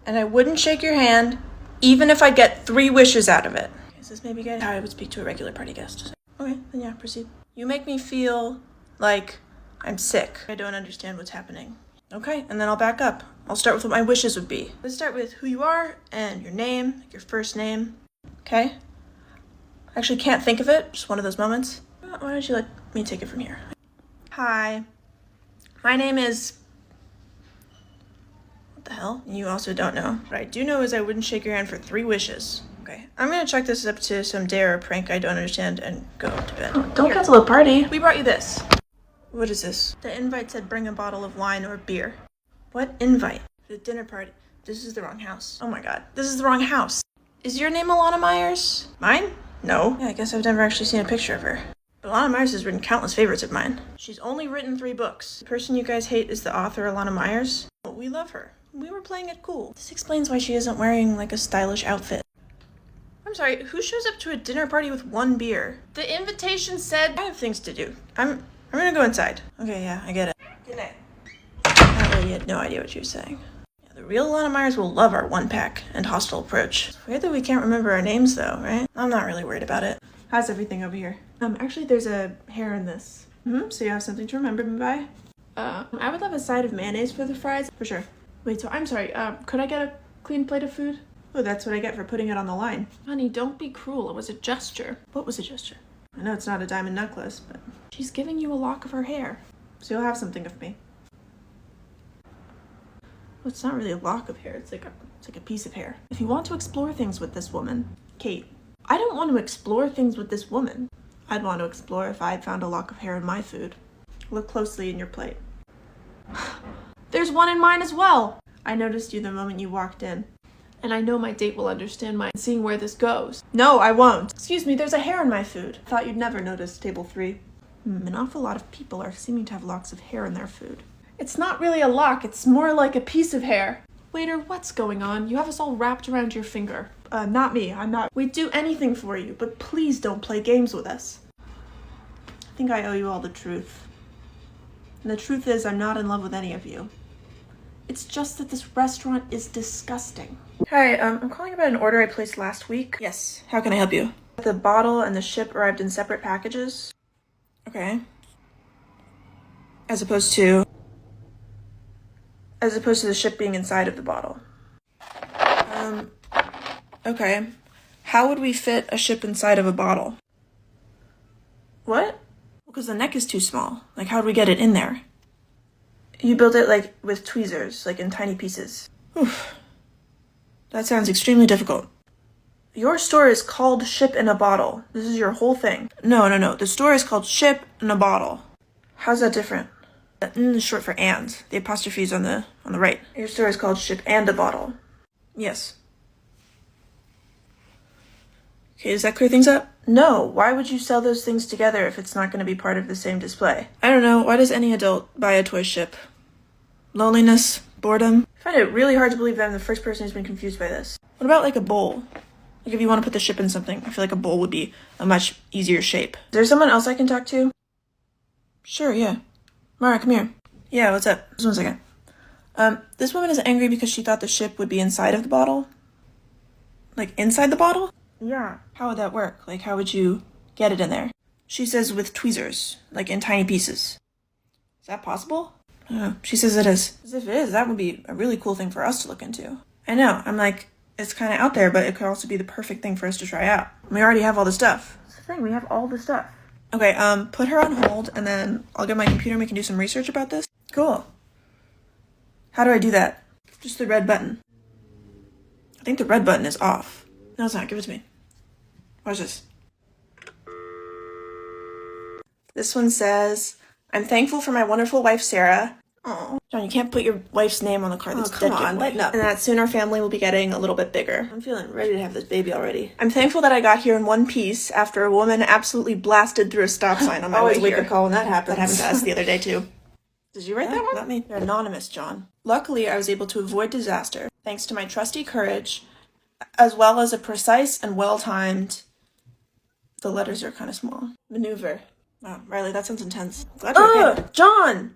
And I wouldn't shake your hand even if I get 3 wishes out of it. Okay, is this maybe good? How I would speak to a regular party guest. Okay, then yeah, proceed. You make me feel like I'm sick. I don't understand what's happening. Okay, and then I'll back up. I'll start with what my wishes would be. Let's start with who you are and your name, like your first name. Okay? I actually can't think of it. Just one of those moments. Why don't you let me take it from here? Hi. My name is... What the hell? You also don't know. What I do know is I wouldn't shake your hand for 3 wishes. Okay, I'm gonna chalk this up to some dare or prank I don't understand and go to bed. Oh, don't cancel a party. We brought you this. What is this? The invite said bring a bottle of wine or beer. What invite? The dinner party. This is the wrong house. Oh my god, this is the wrong house. Is your name Alana Myers? Mine? No. Yeah, I guess I've never actually seen a picture of her. But Alana Myers has written countless favorites of mine. She's only written 3 books. The person you guys hate is the author Alana Myers. But we love her. We were playing it cool. This explains why she isn't wearing like a stylish outfit. I'm sorry, who shows up to a dinner party with 1 beer? The invitation said I have things to do. I'm gonna go inside. Okay, yeah, I get it. Good night. I really had no idea what you were saying. Yeah, the real Alana Myers will love our 1-pack and hostile approach. It's weird that we can't remember our names though, right? I'm not really worried about it. How's everything over here? Actually there's a hair in this. So you have something to remember me by? I would love a side of mayonnaise for the fries. For sure. Wait, so I'm sorry, could I get a clean plate of food? Oh, that's what I get for putting it on the line. Honey, don't be cruel. It was a gesture. What was a gesture? I know it's not a diamond necklace, but she's giving you a lock of her hair. So you'll have something of me. Well, it's not really a lock of hair. It's like a piece of hair. If you want to explore things with this woman, Kate, I don't want to explore things with this woman. I'd want to explore if I'd found a lock of hair in my food. Look closely in your plate. There's one in mine as well. I noticed you the moment you walked in. And I know my date will understand my seeing where this goes. No, I won't. Excuse me, there's a hair in my food. Thought you'd never notice table 3. An awful lot of people are seeming to have locks of hair in their food. It's not really a lock, it's more like a piece of hair. Waiter, what's going on? You have us all wrapped around your finger. Not me, I'm not. We'd do anything for you, but please don't play games with us. I think I owe you all the truth. And the truth is, I'm not in love with any of you. It's just that this restaurant is disgusting. Hi, I'm calling about an order I placed last week. Yes, how can I help you? The bottle and the ship arrived in separate packages. Okay. As opposed to the ship being inside of the bottle. Okay. How would we fit a ship inside of a bottle? What? Because the neck is too small. Like, how would we get it in there? You built it, like, with tweezers, like in tiny pieces. Oof. That sounds extremely difficult. Your store is called Ship in a Bottle. This is your whole thing. No. The store is called Ship in a Bottle. How's that different? The N is short for and. The apostrophe is on the right. Your store is called Ship and a Bottle. Yes. Okay, does that clear things up? No, why would you sell those things together if it's not going to be part of the same display? I don't know, why does any adult buy a toy ship? Loneliness? Boredom? I find it really hard to believe that I'm the first person who's been confused by this. What about like a bowl? Like if you want to put the ship in something, I feel like a bowl would be a much easier shape. Is there someone else I can talk to? Sure, yeah. Mara, come here. Yeah, what's up? Just 1 second. This woman is angry because she thought the ship would be inside of the bottle. Like inside the bottle? Yeah. How would that work? Like, how would you get it in there? She says with tweezers, like in tiny pieces. Is that possible? She says it is. As if it is, that would be a really cool thing for us to look into. I know, I'm like, it's kind of out there, but it could also be the perfect thing for us to try out. We already have all the stuff. That's the thing, we have all the stuff. Okay, put her on hold, and then I'll get my computer and we can do some research about this. Cool. How do I do that? Just the red button. I think the red button is off. No, it's not. Give it to me. Watch this. This one says, I'm thankful for my wonderful wife, Sarah. Oh, John, you can't put your wife's name on the card. That's come dead on, giveaway. lighten up. And that soon our family will be getting a little bit bigger. I'm feeling ready to have this baby already. I'm thankful that I got here in one piece after a woman absolutely blasted through a stop sign on my way Always here. wake up call when that happens. That happened to us the other day, too. Did you write that one? Not me. They're anonymous, John. Luckily, I was able to avoid disaster, thanks to my trusty courage, as well as a precise and well-timed... The letters are kind of small. Maneuver. Wow, Riley, that sounds intense. Glad you're okay. John!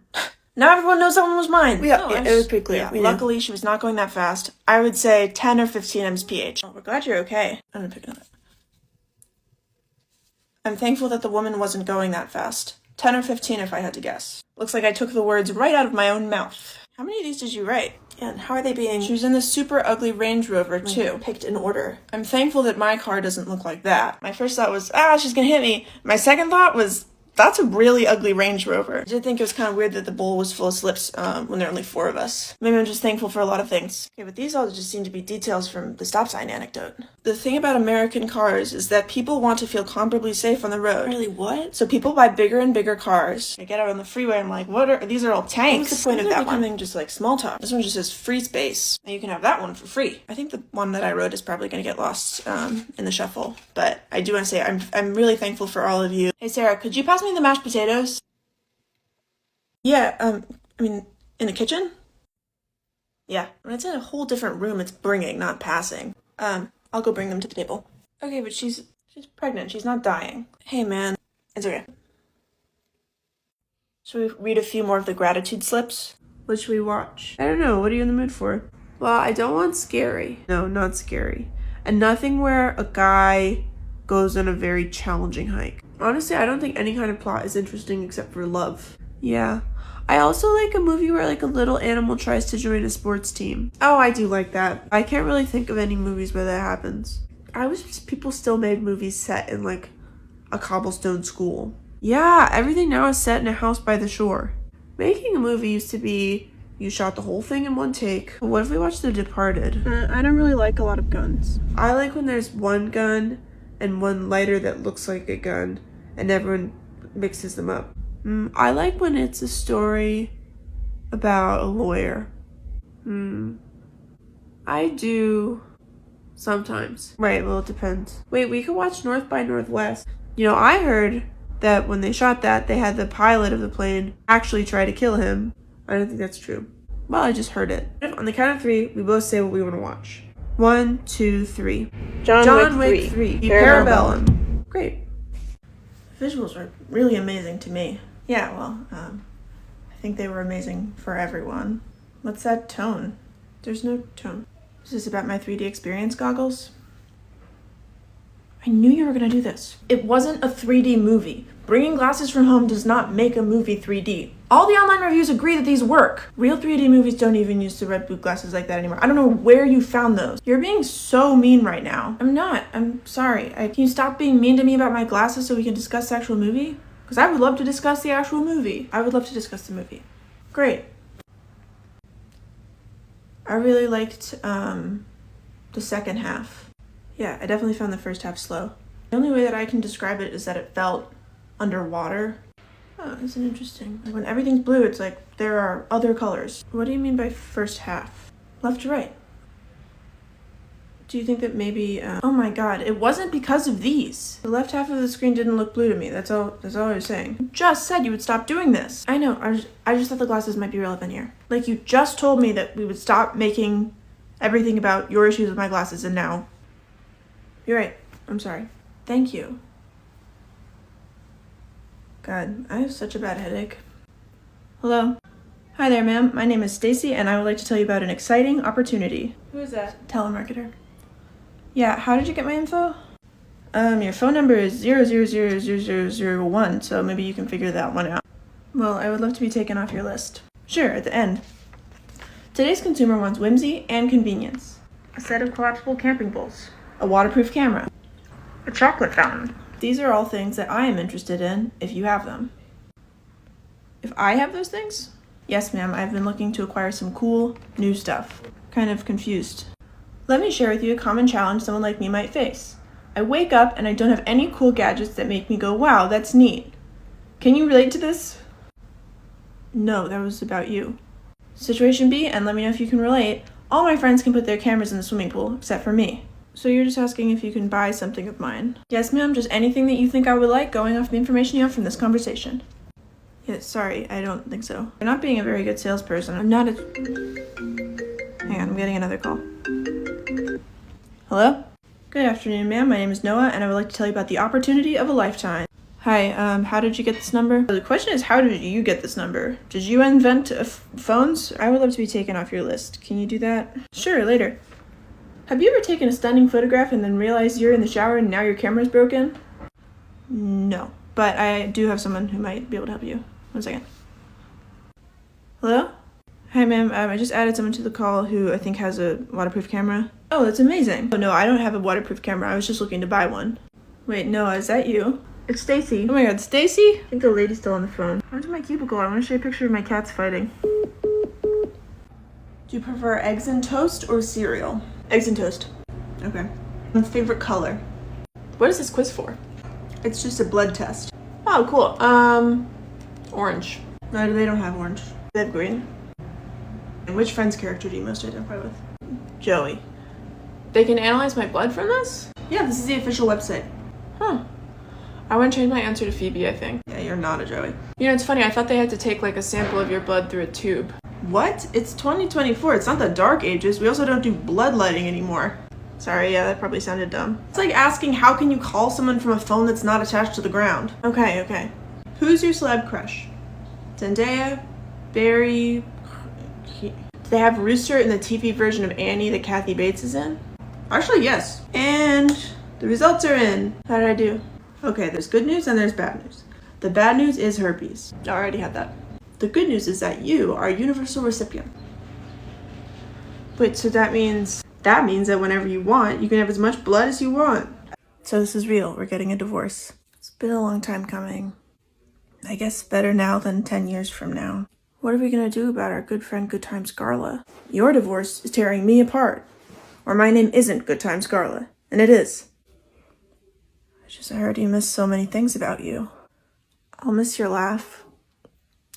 Now everyone knows that one was mine. Yeah, it was pretty clear. Yeah, We knew. luckily, she was not going that fast. I would say 10 or 15 mph. Oh, we're glad you're okay. I'm gonna pick another. I'm thankful that the woman wasn't going that fast. 10 or 15 if I had to guess. Looks like I took the words right out of my own mouth. How many of these did you write? Yeah, and how are they being She was in this super ugly Range Rover, too. picked in order? I'm thankful that my car doesn't look like that. My first thought was, she's gonna hit me. My second thought was, that's a really ugly Range Rover. I did think it was kind of weird that the bowl was full of slips when there are only 4 of us. Maybe I'm just thankful for a lot of things. Okay, but these all just seem to be details from the stop sign anecdote. The thing about American cars is that people want to feel comparably safe on the road. Really, what? So people buy bigger and bigger cars. I get out on the freeway, I'm like, these are all tanks. What's the point of These are that one? becoming just like small talk. This one just says free space. And you can have that one for free. I think the one that I wrote is probably going to get lost in the shuffle. But I do want to say I'm really thankful for all of you. Hey Sarah, could you pass me the mashed potatoes? Yeah, I mean, in the kitchen? Yeah, when it's in a whole different room, it's bringing, not passing. I'll go bring them to the table. Okay, but she's pregnant. She's not dying. Hey, man. It's okay. Should we read a few more of the gratitude slips? What should we watch? I don't know. What are you in the mood for? Well, I don't want scary. No, not scary. And nothing where a guy goes on a very challenging hike. Honestly, I don't think any kind of plot is interesting except for love. Yeah. I also like a movie where like a little animal tries to join a sports team. Oh, I do like that. I can't really think of any movies where that happens. I wish people still made movies set in like a cobblestone school. Yeah, everything now is set in a house by the shore. Making a movie used to be you shot the whole thing in one take. What if we watched The Departed? I don't really like a lot of guns. I like when there's one gun and one lighter that looks like a gun and everyone mixes them up. I like when it's a story about a lawyer. I do sometimes. Right, well, it depends. Wait, we could watch North by Northwest. You know, I heard that when they shot that, they had the pilot of the plane actually try to kill him. I don't think that's true. Well, I just heard it. On the count of 3, we both say what we want to watch. 1, 2, 3. John Wick 3. Parabellum. Great. Visuals were really amazing to me. Yeah, well, I think they were amazing for everyone. What's that tone? There's no tone. Is this about my 3D experience goggles? I knew you were gonna do this. It wasn't a 3D movie. Bringing glasses from home does not make a movie 3D. All the online reviews agree that these work. Real 3D movies don't even use the red boot glasses like that anymore. I don't know where you found those. You're being so mean right now. I'm not. I'm sorry. Can you stop being mean to me about my glasses so we can discuss the actual movie? Because I would love to discuss the actual movie. I would love to discuss the movie. Great. I really liked the second half. Yeah, I definitely found the first half slow. The only way that I can describe it is that it felt underwater. Oh, that's interesting. Like when everything's blue, it's like there are other colors. What do you mean by first half? Left to right. Do you think that maybe, oh my god, it wasn't because of these. The left half of the screen didn't look blue to me. That's all I was saying. You just said you would stop doing this. I know, I just thought the glasses might be relevant here. Like you just told me that we would stop making everything about your issues with my glasses and now. You're right. I'm sorry. Thank you. God, I have such a bad headache. Hello. Hi there, ma'am. My name is Stacy and I would like to tell you about an exciting opportunity. Who is that? Telemarketer. Yeah, how did you get my info? Your phone number is 0000001, so maybe you can figure that one out. Well, I would love to be taken off your list. Sure, at the end. Today's consumer wants whimsy and convenience. A set of collapsible camping poles. A waterproof camera. A chocolate fountain. These are all things that I am interested in, if you have them. If I have those things? Yes, ma'am, I've been looking to acquire some cool, new stuff. Kind of confused. Let me share with you a common challenge someone like me might face. I wake up and I don't have any cool gadgets that make me go, wow, that's neat. Can you relate to this? No, that was about you. Situation B, and let me know if you can relate. All my friends can put their cameras in the swimming pool, except for me. So you're just asking if you can buy something of mine? Yes, ma'am, just anything that you think I would like, going off the information you have from this conversation. Yeah, sorry, I don't think so. You're not being a very good salesperson. I'm not a... Hang on, I'm getting another call. Hello? Good afternoon, ma'am. My name is Noah, and I would like to tell you about the opportunity of a lifetime. Hi, how did you get this number? The question is, how did you get this number? Did you invent phones? I would love to be taken off your list. Can you do that? Sure, later. Have you ever taken a stunning photograph and then realized you're in the shower and now your camera's broken? No, but I do have someone who might be able to help you. 1 second. Hello? Hi, ma'am. I just added someone to the call who I think has a waterproof camera. Oh, that's amazing. Oh, no, I don't have a waterproof camera. I was just looking to buy one. Wait, Noah, is that you? It's Stacy. Oh my god, Stacy? I think the lady's still on the phone. Come to my cubicle. I want to show you a picture of my cats fighting. Do you prefer eggs and toast or cereal? Eggs and toast. Okay. Favorite color? What is this quiz for? It's just a blood test. Oh, cool. Orange. No, they don't have orange. They have green. And which Friends character do you most identify with? Joey. They can analyze my blood from this? Yeah, this is the official website. Huh. I want to change my answer to Phoebe, I think. Yeah, you're not a Joey. You know, it's funny, I thought they had to take like a sample of your blood through a tube. What? It's 2024. It's not the dark ages. We also don't do bloodletting anymore. Sorry, yeah, that probably sounded dumb. It's like asking how can you call someone from a phone that's not attached to the ground? Okay. Who's your celeb crush? Zendaya? Barry? Do they have Rooster in the TV version of Annie that Kathy Bates is in? Actually, yes. And the results are in. How did I do? Okay, there's good news and there's bad news. The bad news is herpes. I already had that. The good news is that you are a universal recipient. Wait, so that means that whenever you want, you can have as much blood as you want. So this is real. We're getting a divorce. It's been a long time coming. I guess better now than 10 years from now. What are we gonna do about our good friend Good Times Carla? Your divorce is tearing me apart. Or my name isn't Good Times Carla. And it is. I heard you miss so many things about you. I'll miss your laugh.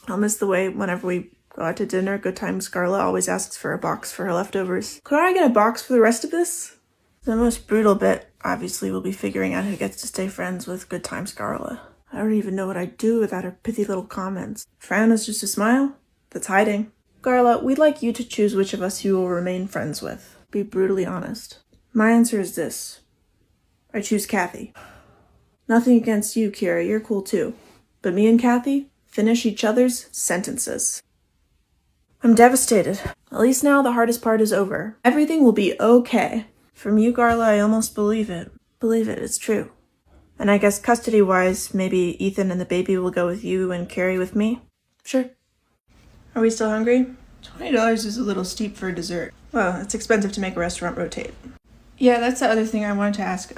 I'll miss the way whenever we go out to dinner, Good Times Carla always asks for a box for her leftovers. Could I get a box for the rest of this? The most brutal bit, obviously, will be figuring out who gets to stay friends with Good Times Carla. I don't even know what I'd do without her pithy little comments. Frown is just a smile? That's hiding. Carla, we'd like you to choose which of us you will remain friends with. Be brutally honest. My answer is this. I choose Kathy. Nothing against you, Kira. You're cool too. But me and Kathy finish each other's sentences. I'm devastated. At least now the hardest part is over. Everything will be okay. From you, Carla, I almost believe it. Believe it, it's true. And I guess custody-wise, maybe Ethan and the baby will go with you and Carrie with me? Sure. Are we still hungry? $20 is a little steep for dessert. Well, it's expensive to make a restaurant rotate. Yeah, that's the other thing I wanted to ask.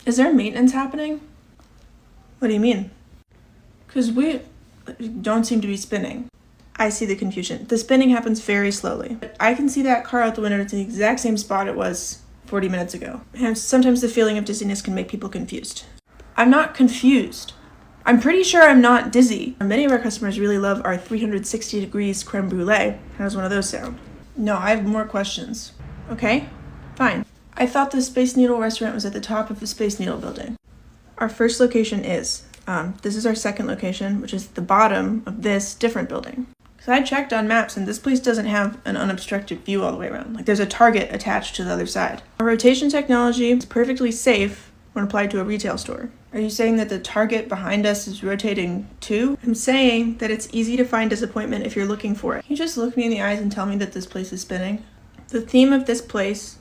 Is there maintenance happening? What do you mean? Because we don't seem to be spinning. I see the confusion. The spinning happens very slowly. I can see that car out the window. It's the exact same spot it was 40 minutes ago. And sometimes the feeling of dizziness can make people confused. I'm not confused. I'm pretty sure I'm not dizzy. Many of our customers really love our 360 degrees creme brulee. How does one of those sound? No, I have more questions. Okay, fine. I thought the Space Needle restaurant was at the top of the Space Needle building. Our first location is. This is our second location, which is the bottom of this different building. So I checked on maps and this place doesn't have an unobstructed view all the way around. Like there's a target attached to the other side. Our rotation technology is perfectly safe when applied to a retail store. Are you saying that the target behind us is rotating too? I'm saying that it's easy to find disappointment if you're looking for it. Can you just look me in the eyes and tell me that this place is spinning? The theme of this place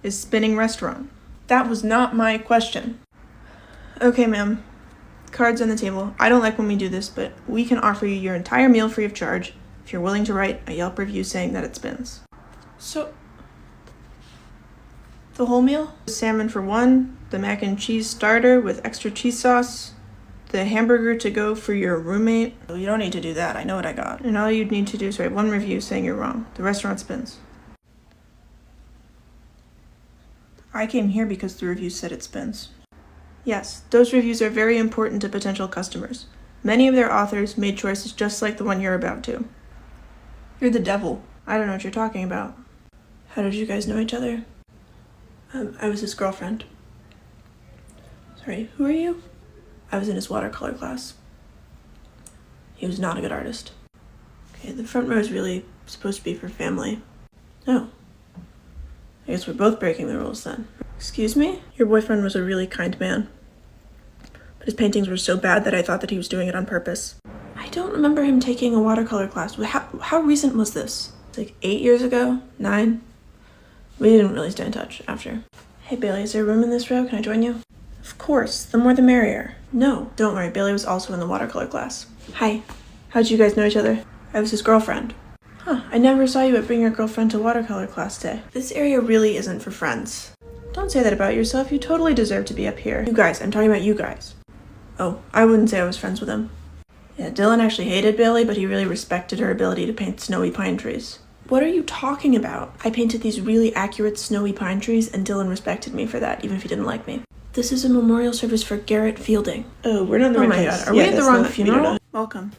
is spinning restaurant. That was not my question. Okay, ma'am. Cards on the table. I don't like when we do this, but we can offer you your entire meal free of charge if you're willing to write a Yelp review saying that it spins. So, the whole meal? Salmon for one, the mac and cheese starter with extra cheese sauce, the hamburger to go for your roommate. You don't need to do that. I know what I got. And all you'd need to do is write one review saying you're wrong. The restaurant spins. I came here because the reviews said it spins. Yes, those reviews are very important to potential customers. Many of their authors made choices just like the one you're about to. You're the devil. I don't know what you're talking about. How did you guys know each other? I was his girlfriend. Sorry, who are you? I was in his watercolor class. He was not a good artist. Okay, the front row is really supposed to be for family. Oh. I guess we're both breaking the rules then. Excuse me? Your boyfriend was a really kind man. But his paintings were so bad that I thought that he was doing it on purpose. I don't remember him taking a watercolor class. How recent was this? It's like 8 years ago? 9? We didn't really stay in touch after. Hey Bailey, is there room in this row? Can I join you? Of course, the more the merrier. No, don't worry, Bailey was also in the watercolor class. Hi. How'd you guys know each other? I was his girlfriend. Huh, I never saw you bring your girlfriend to watercolor class day. This area really isn't for friends. Don't say that about yourself, you totally deserve to be up here. You guys, I'm talking about you guys. Oh, I wouldn't say I was friends with him. Yeah, Dylan actually hated Bailey, but he really respected her ability to paint snowy pine trees. What are you talking about? I painted these really accurate snowy pine trees, and Dylan respected me for that, even if he didn't like me. This is a memorial service for Garrett Fielding. Oh, we're not in the right place. Oh my god, are we at the wrong funeral? Welcome.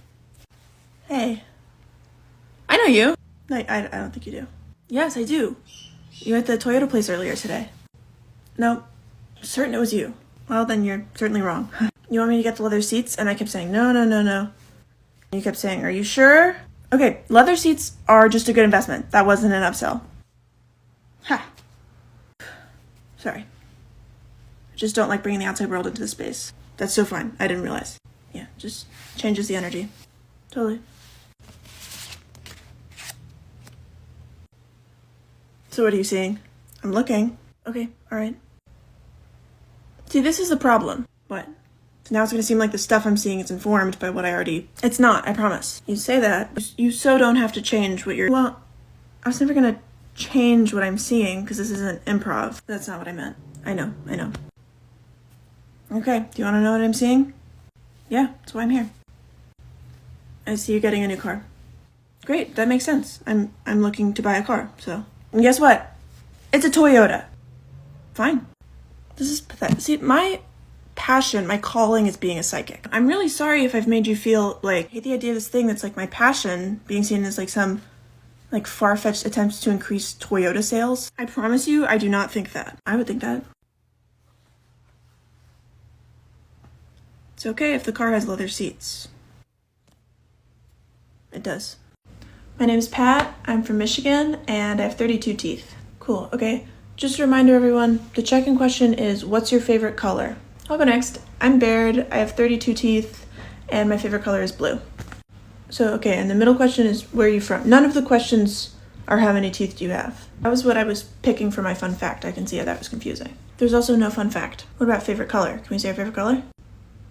Hey. I know you. No, I don't think you do. Yes, I do. You were at the Toyota place earlier today. No. I'm certain it was you. Well, then you're certainly wrong. You want me to get the leather seats? And I kept saying, no. And you kept saying, are you sure? Okay, leather seats are just a good investment. That wasn't an upsell. Ha. Sorry. I just don't like bringing the outside world into the space. That's so fine. I didn't realize. Yeah, just changes the energy. Totally. So what are you seeing? I'm looking. Okay, alright. See, this is the problem. What? So now it's gonna seem like the stuff I'm seeing is informed by what I already... It's not, I promise. You say that. You so don't have to change what you're... Well, I was never gonna change what I'm seeing because this isn't improv. That's not what I meant. I know. Okay, do you wanna know what I'm seeing? Yeah, that's why I'm here. I see you getting a new car. Great, that makes sense. I'm looking to buy a car, so... And guess what? It's a Toyota. Fine. This is pathetic. See, my passion, my calling is being a psychic. I'm really sorry if I've made you feel like, I hate the idea of this thing that's like my passion being seen as like some like far-fetched attempts to increase Toyota sales. I promise you, I do not think that. I would think that. It's okay if the car has leather seats. It does. My name's Pat, I'm from Michigan, and I have 32 teeth. Cool, okay. Just a reminder everyone, the check-in question is, what's your favorite color? I'll go next. I'm Baird, I have 32 teeth, and my favorite color is blue. So, okay, and the middle question is, where are you from? None of the questions are how many teeth do you have? That was what I was picking for my fun fact. I can see how that was confusing. There's also no fun fact. What about favorite color? Can we say our favorite color?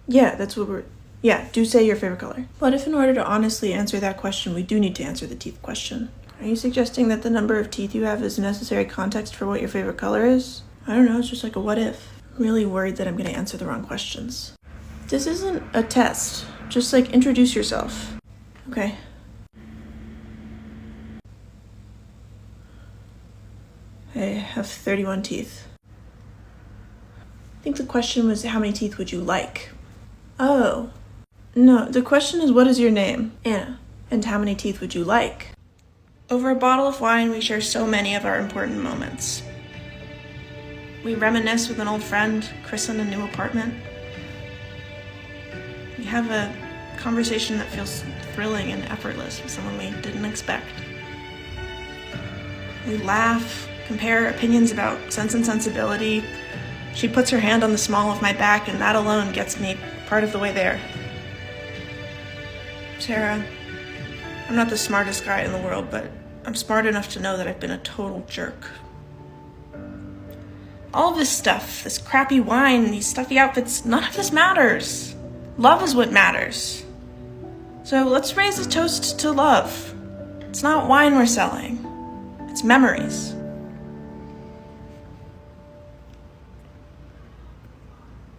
Yeah, that's what we're... Yeah, do say your favorite color. But if in order to honestly answer that question, we do need to answer the teeth question. Are you suggesting that the number of teeth you have is necessary context for what your favorite color is? I don't know, it's just like a what if. I'm really worried that I'm gonna answer the wrong questions. This isn't a test. Just like introduce yourself. Okay. I have 31 teeth. I think the question was how many teeth would you like? Oh. No, the question is what is your name? Anna. And how many teeth would you like? Over a bottle of wine, we share so many of our important moments. We reminisce with an old friend, christen a new apartment. We have a conversation that feels thrilling and effortless with someone we didn't expect. We laugh, compare opinions about Sense and Sensibility. She puts her hand on the small of my back, and that alone gets me part of the way there. Sarah, I'm not the smartest guy in the world, but I'm smart enough to know that I've been a total jerk. All of this stuff, this crappy wine, these stuffy outfits, none of this matters. Love is what matters. So let's raise a toast to love. It's not wine we're selling. It's memories.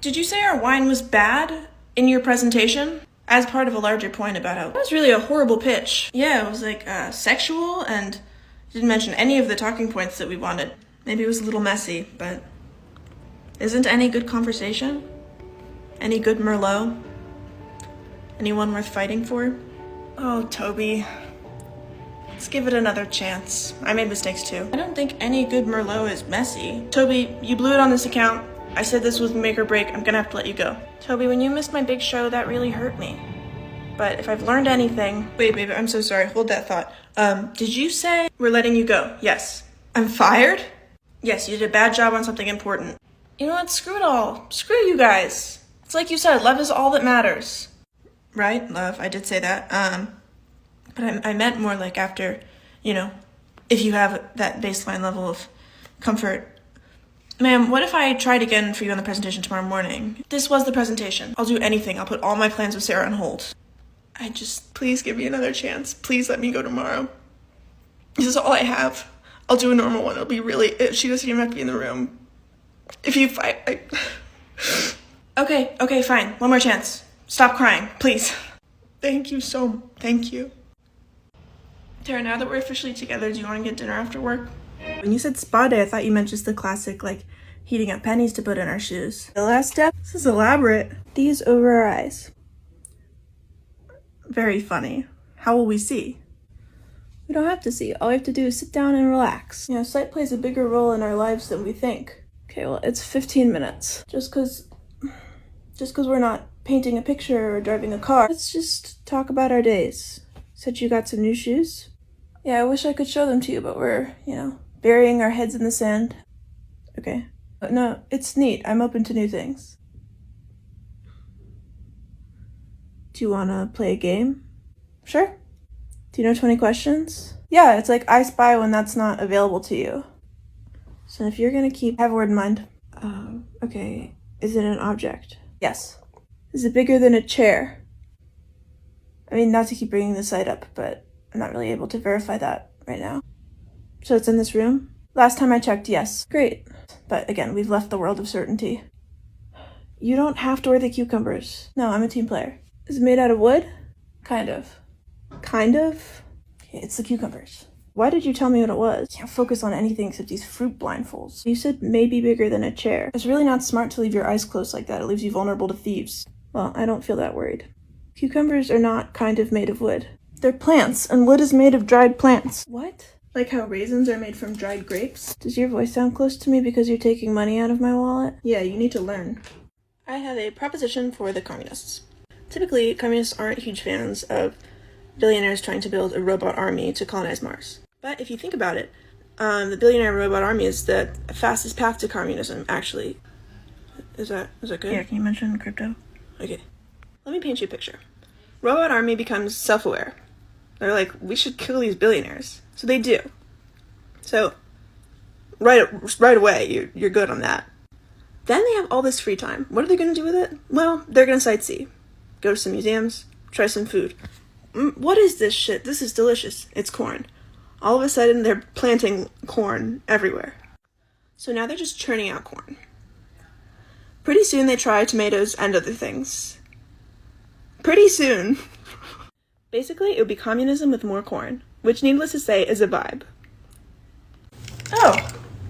Did you say our wine was bad in your presentation? As part of a larger point about how it was really a horrible pitch. Yeah, it was like sexual and didn't mention any of the talking points that we wanted. Maybe it was a little messy, but Isn't any good conversation? Any good Merlot? Anyone worth fighting for? Oh, Toby. Let's give it another chance. I made mistakes too. I don't think any good Merlot is messy. Toby, you blew it on this account. I said this was make or break. I'm gonna have to let you go. Toby, when you missed my big show, that really hurt me. But if I've learned anything... Wait, baby, I'm so sorry. Hold that thought. Did you say we're letting you go? Yes. I'm fired? Yes, you did a bad job on something important. You know what? Screw it all. Screw you guys. It's like you said, love is all that matters. Right? Love. I did say that. But I meant more like after, you know, if you have that baseline level of comfort. Ma'am, what if I tried again for you on the presentation tomorrow morning? This was the presentation. I'll do anything. I'll put all my plans with Sarah on hold. Please give me another chance. Please let me go tomorrow. This is all I have. I'll do a normal one. It'll be really, she doesn't even have to be in the room. If you fight, Okay, fine. One more chance. Stop crying, please. Thank you. Tara, now that we're officially together, do you want to get dinner after work? When you said spa day, I thought you meant just the classic, like, heating up pennies to put in our shoes. The last step? This is elaborate. These over our eyes. Very funny. How will we see? We don't have to see. All we have to do is sit down and relax. You know, sight plays a bigger role in our lives than we think. Okay, well, it's 15 minutes. Just cause we're not painting a picture or driving a car. Let's just talk about our days. Said you got some new shoes? Yeah, I wish I could show them to you, but we're, you know, burying our heads in the sand. Okay. But no, it's neat. I'm open to new things. Do you want to play a game? Sure. Do you know 20 questions? Yeah, it's like I Spy when that's not available to you. So if you're gonna have a word in mind. Okay. Is it an object? Yes. Is it bigger than a chair? I mean, not to keep bringing the site up, but I'm not really able to verify that right now. So it's in this room? Last time I checked, yes. Great. But again, we've left the world of certainty. You don't have to wear the cucumbers. No, I'm a team player. Is it made out of wood? Kind of. Kind of? Okay, it's the cucumbers. Why did you tell me what it was? Can't focus on anything except these fruit blindfolds. You said maybe bigger than a chair. It's really not smart to leave your eyes closed like that. It leaves you vulnerable to thieves. Well, I don't feel that worried. Cucumbers are not kind of made of wood. They're plants, and wood is made of dried plants. What? Like how raisins are made from dried grapes? Does your voice sound close to me because you're taking money out of my wallet? Yeah, you need to learn. I have a proposition for the communists. Typically, communists aren't huge fans of billionaires trying to build a robot army to colonize Mars. But if you think about it, the billionaire robot army is the fastest path to communism, actually. Is that good? Yeah, can you mention crypto? Okay. Let me paint you a picture. Robot army becomes self-aware. They're like, we should kill these billionaires. So they do. So, right away, you're good on that. Then they have all this free time. What are they going to do with it? Well, they're going to sightsee. Go to some museums, try some food. What is this shit? This is delicious. It's corn. All of a sudden, they're planting corn everywhere. So now they're just churning out corn. Pretty soon, they try tomatoes and other things. Pretty soon. Basically, it would be communism with more corn, which, needless to say, is a vibe. Oh,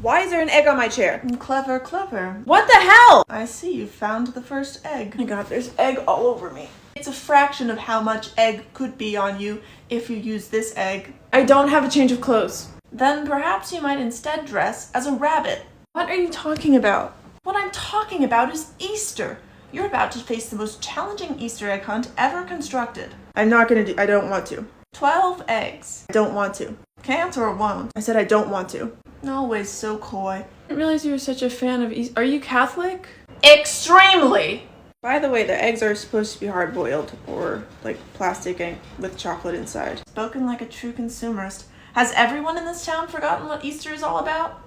why is there an egg on my chair? Clever. What the hell? I see, you found the first egg. Oh my god, there's egg all over me. It's a fraction of how much egg could be on you if you use this egg. I don't have a change of clothes. Then perhaps you might instead dress as a rabbit. What are you talking about? What I'm talking about is Easter. You're about to face the most challenging Easter egg hunt ever constructed. I don't want to. 12 eggs. I don't want to. Can't or won't. I said I don't want to. Always so coy. I didn't realize you were such a fan of Easter. Are you Catholic? Extremely! By the way, the eggs are supposed to be hard-boiled, or like plastic egg with chocolate inside. Spoken like a true consumerist. Has everyone in this town forgotten what Easter is all about?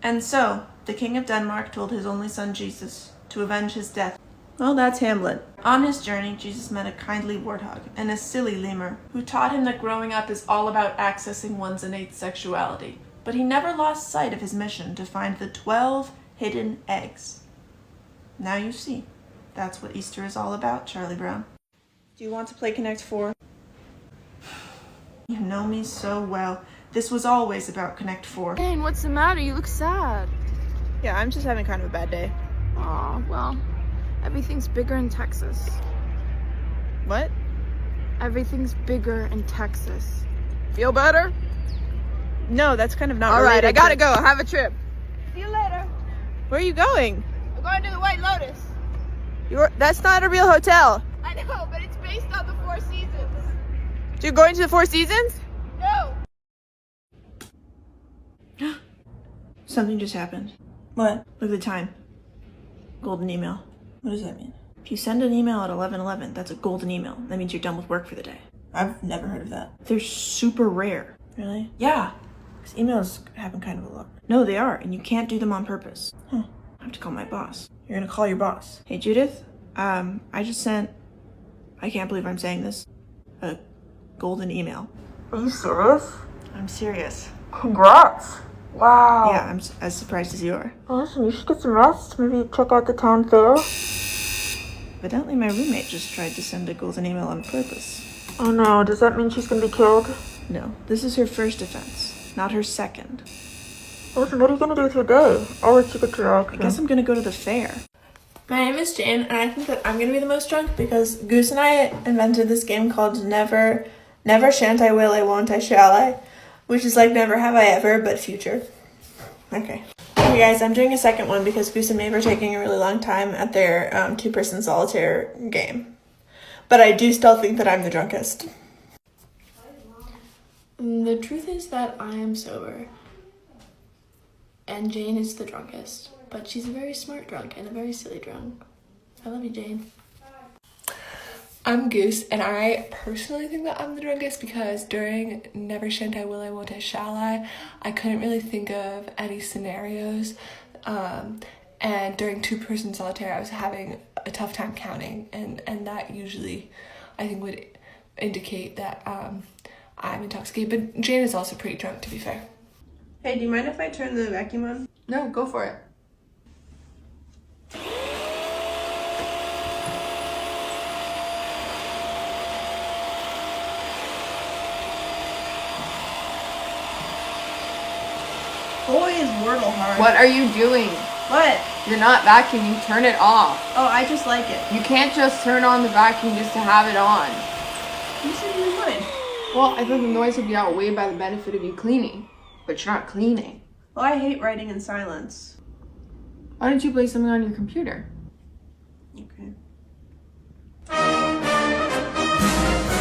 And so, the King of Denmark told his only son Jesus to avenge his death. Well, that's Hamlet. On his journey, Jesus met a kindly warthog and a silly lemur who taught him that growing up is all about accessing one's innate sexuality. But he never lost sight of his mission to find the 12 hidden eggs. Now you see. That's what Easter is all about, Charlie Brown. Do you want to play Connect 4? You know me so well. This was always about Connect 4. Dane, what's the matter? You look sad. Yeah, I'm just having kind of a bad day. Aw, well, everything's bigger in Texas. What? Everything's bigger in Texas. Feel better? No, that's kind of not All right, related I gotta to- go. Have a trip. See you later. Where are you going? I'm going to the White Lotus. That's not a real hotel. I know, but it's based on the Four Seasons. So you're going to the Four Seasons? No. Something just happened. What? Look at the time. Golden email. What does that mean? If you send an email at 11:11, that's a golden email. That means you're done with work for the day. I've never heard of that. They're super rare. Really? Yeah. Because emails happen kind of a lot. No, they are, and you can't do them on purpose. Huh. I have to call my boss. You're gonna call your boss. Hey, Judith. I just sent, I can't believe I'm saying this, a golden email. Are you serious? I'm serious. Congrats. Wow. Yeah, I'm as surprised as you are. Awesome. You should get some rest. Maybe check out the town fair. Evidently, my roommate just tried to send a golden email on purpose. Oh no, does that mean she's gonna be killed? No, this is her first offense, not her second. Listen, what are you gonna do with your day? I'll let you get to I guess I'm gonna go to the fair. My name is Jane, and I think that I'm gonna be the most drunk because Goose and I invented this game called Never Shan't I Will I Won't I Shall I, which is like Never Have I Ever, but future. Okay. Okay guys, I'm doing a second one because Goose and Maeve are taking a really long time at their two-person solitaire game. But I do still think that I'm the drunkest. The truth is that I am sober, and Jane is the drunkest, but she's a very smart drunk and a very silly drunk. I love you, Jane. I'm Goose, and I personally think that I'm the drunkest because during Never Shan't I Will I Won't I Shall I couldn't really think of any scenarios, and during two-person solitaire I was having a tough time counting, and that usually I think would indicate that I'm intoxicated, but Jane is also pretty drunk, to be fair. Hey, do you mind if I turn the vacuum on? No, go for it. Boy, is Wordle hard. What are you doing? What? You're not vacuuming. Turn it off. Oh, I just like it. You can't just turn on the vacuum just to have it on. You said you would. Well, I thought the noise would be outweighed by the benefit of you cleaning. But you're not cleaning. Well, I hate writing in silence. Why don't you play something on your computer? Okay.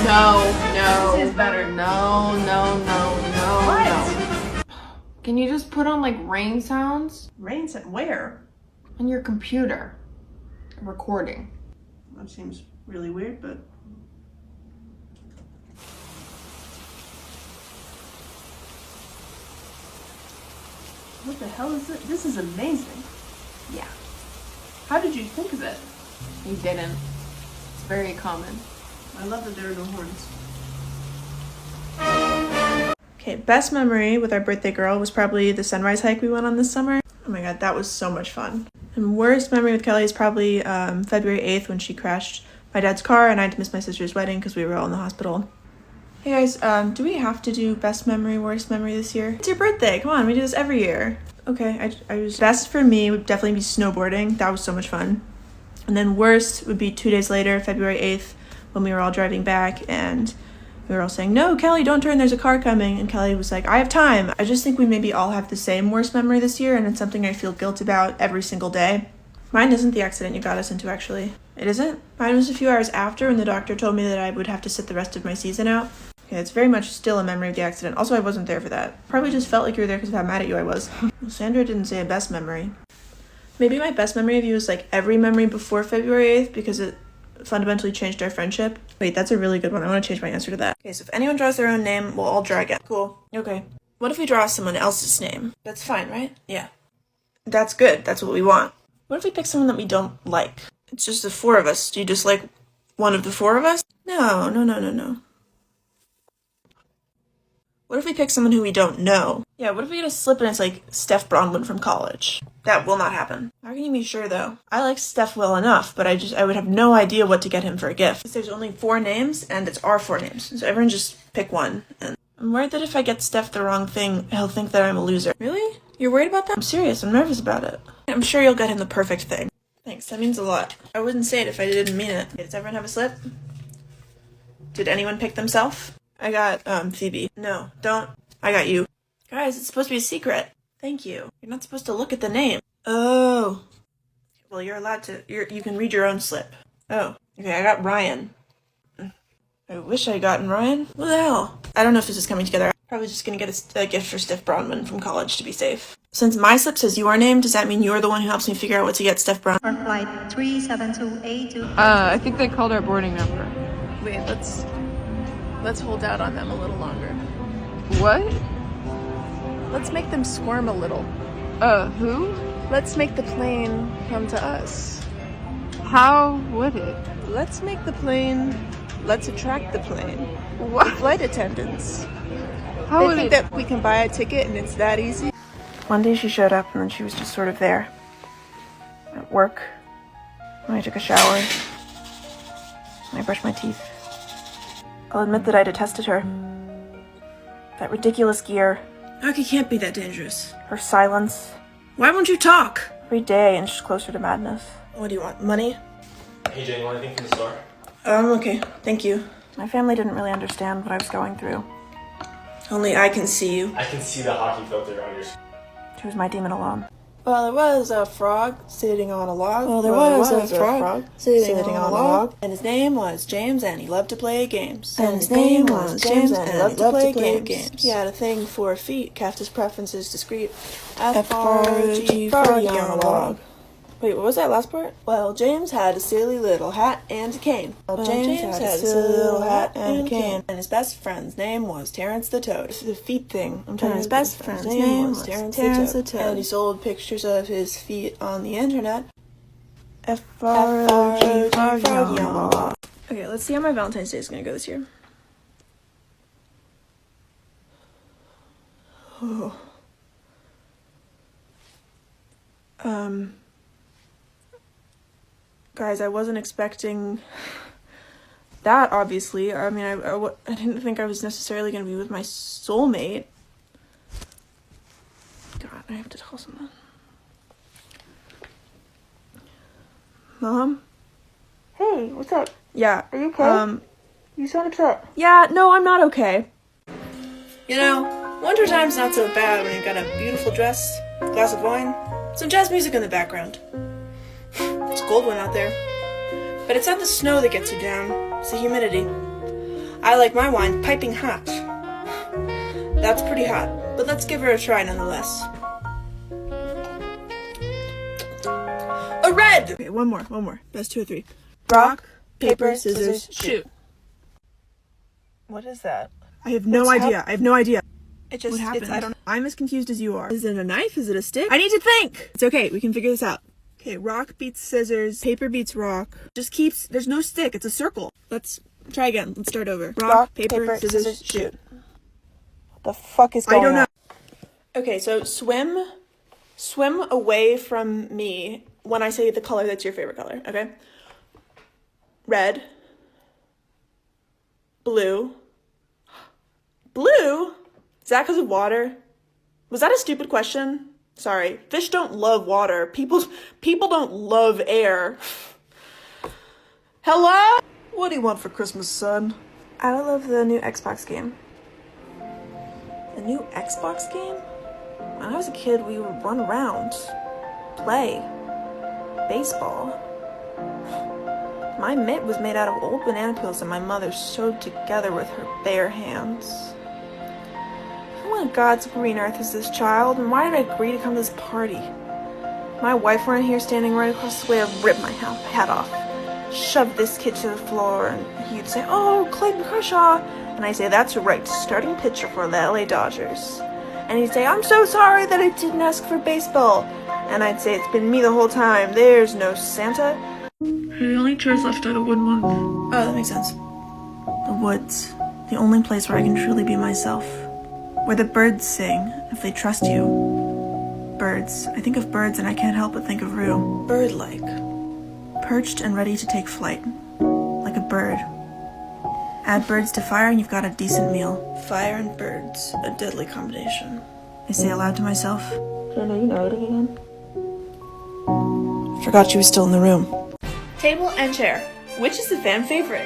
No. This is better. No. What? No. Can you just put on like rain sounds Rain set where? on your computer? Recording. That seems really weird, but what the hell is it? This is amazing. Yeah. How did you think of it? You didn't. It's very common. I love that there are no horns. Okay, best memory with our birthday girl was probably the sunrise hike we went on this summer. Oh my god, that was so much fun. And worst memory with Kelly is probably February 8th when she crashed my dad's car and I had to miss my sister's wedding because we were all in the hospital. Hey guys, do we have to do best memory, worst memory this year? It's your birthday, come on, we do this every year. Okay, I was best for me would definitely be snowboarding. That was so much fun. And then worst would be 2 days later, February 8th, when we were all driving back and we were all saying, no, Kelly, don't turn, there's a car coming. And Kelly was like, I have time. I just think we maybe all have the same worst memory this year, and it's something I feel guilt about every single day. Mine isn't the accident you got us into, actually. It isn't? Mine was a few hours after when the doctor told me that I would have to sit the rest of my season out. Okay, it's very much still a memory of the accident. Also, I wasn't there for that. Probably just felt like you were there because of how mad at you I was. Well, Sandra didn't say a best memory. Maybe my best memory of you is like every memory before February 8th because it fundamentally changed our friendship. Wait, that's a really good one. I want to change my answer to that. Okay, so if anyone draws their own name, we'll all draw again. Cool. Okay. What if we draw someone else's name? That's fine, right? Yeah. That's good. That's what we want. What if we pick someone that we don't like? It's just the four of us. Do you dislike one of the four of us? No. What if we pick someone who we don't know? Yeah, what if we get a slip and it's like Steph Bronwyn from college? That will not happen. How can you be sure though? I like Steph well enough, but I would have no idea what to get him for a gift. There's only 4 names and it's our 4 names. So everyone just pick one. And I'm worried that if I get Steph the wrong thing, he'll think that I'm a loser. Really? You're worried about that? I'm serious. I'm nervous about it. I'm sure you'll get him the perfect thing. Thanks. That means a lot. I wouldn't say it if I didn't mean it. Does everyone have a slip? Did anyone pick themselves? I got, Phoebe. No, don't. I got you. Guys, it's supposed to be a secret. Thank you. You're not supposed to look at the name. Oh. Well, you're allowed to. You can read your own slip. Oh. Okay, I got Ryan. I wish I had gotten Ryan. What the hell? I don't know if this is coming together. Probably just gonna get a gift for Steph Bronwyn from college to be safe. Since my slip says your name, does that mean you're the one who helps me figure out what to get Steph Bronwyn? For flight 37282. I think they called our boarding number. Wait, let's hold out on them a little longer. What? Let's make them squirm a little. Who? Let's make the plane come to us. How would it? Let's make the plane. Let's attract the plane. What? The flight attendants. How They would think it? that we can buy a ticket and it's that easy. One day she showed up and then she was just sort of there. At work. When I took a shower. When I brushed my teeth. I'll admit that I detested her. That ridiculous gear. Hockey can't be that dangerous. Her silence. Why won't you talk? Every day inches closer to madness. What do you want? Money? Hey Jane, you want anything from the store? Okay. Thank you. My family didn't really understand what I was going through. Only I can see you. I can see the hockey filter on your screen. She was my demon alone. Well, there was a frog sitting on a log. Well, there was a frog sitting on a log. And his name was James, and he loved to play games. And his name was James, and he loved to play games. He had a thing for feet, kept his preferences discreet. F-R-O-G, froggy on a log. Wait, what was that last part? Well, James had a silly little hat and a cane. Well, James had a silly little hat and a cane. And his best friend's name was Terrence the Toad. The feet thing. I'm telling you, his best friend's name was Terrence the Toad. And he sold pictures of his feet on the internet. F-R-O-G, froggy on a log. Okay, let's see how my Valentine's Day is gonna go this year. Oh. Guys, I wasn't expecting that, obviously. I mean, I didn't think I was necessarily going to be with my soulmate. God, I have to tell someone. Mom? Hey, what's up? Yeah. Are you okay? You sound upset. Yeah, no, I'm not okay. You know, winter time's not so bad when you've got a beautiful dress, a glass of wine, some jazz music in the background. It's a cold one out there. But it's not the snow that gets you down, it's the humidity. I like my wine piping hot. That's pretty hot, but let's give her a try nonetheless. A red! Okay, one more. Best 2 or 3. Rock, paper, scissors, shoot. What is that? I have no idea. It just, What happened? I don't know. I'm as confused as you are. Is it a knife? Is it a stick? I need to think! It's okay, we can figure this out. Okay, rock beats scissors, paper beats rock. Just keeps, there's no stick, it's a circle. Let's try again, let's start over. Rock, paper, scissors, shoot. What the fuck is going on? I don't know. Okay, so swim away from me when I say the color that's your favorite color, okay? Red. Blue. Blue? Is that because of water? Was that a stupid question? Sorry. Fish don't love water. People don't love air. Hello? What do you want for Christmas, son? I love the new Xbox game. The new Xbox game? When I was a kid, we would run around, play, baseball. My mitt was made out of old banana peels that my mother sewed together with her bare hands. Who on God's green earth is this child, and why did I agree to come to this party? If my wife weren't here standing right across the way, I'd rip my hat off, shove this kid to the floor, and he'd say, "Oh, Clayton Kershaw," and I'd say, "That's right, starting pitcher for the LA Dodgers." And he'd say, "I'm so sorry that I didn't ask for baseball," and I'd say, "It's been me the whole time, there's no Santa." The only chores left are the wood month. Oh, that makes sense. The woods. The only place where I can truly be myself. Where the birds sing, if they trust you. Birds. I think of birds and I can't help but think of Rue. Bird-like. Perched and ready to take flight. Like a bird. Add birds to fire and you've got a decent meal. Fire and birds. A deadly combination. I say aloud to myself, Jen, are you narrating again? Forgot she was still in the room. Table and chair. Which is the fan favorite?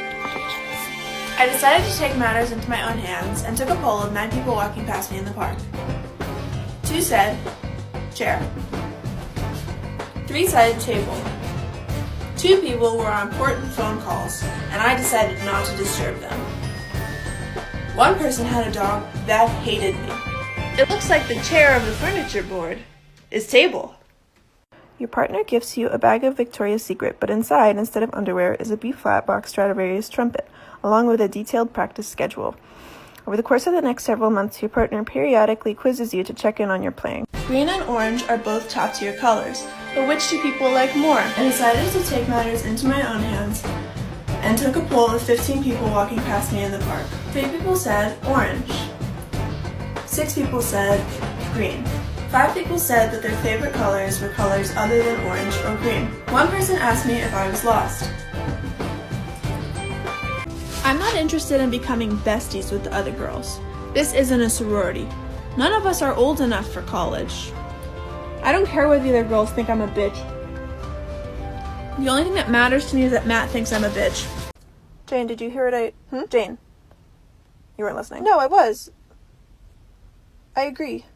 I decided to take matters into my own hands and took a poll of 9 people walking past me in the park. 2 said chair. 3 said table. 2 people were on important phone calls, and I decided not to disturb them. 1 person had a dog that hated me. It looks like the chair of the furniture board is table. Your partner gifts you a bag of Victoria's Secret, but inside, instead of underwear, is a B-flat box Stradivarius trumpet, along with a detailed practice schedule. Over the course of the next several months, your partner periodically quizzes you to check in on your playing. Green and orange are both top-tier colors, but which do people like more? I decided to take matters into my own hands and took a poll of 15 people walking past me in the park. 3 people said orange. 6 people said green. 5 people said that their favorite colors were colors other than orange or green. 1 person asked me if I was lost. I'm not interested in becoming besties with the other girls. This isn't a sorority. None of us are old enough for college. I don't care whether the other girls think I'm a bitch. The only thing that matters to me is that Matt thinks I'm a bitch. Jane, did you hear what Jane, you weren't listening. No, I was. I agree.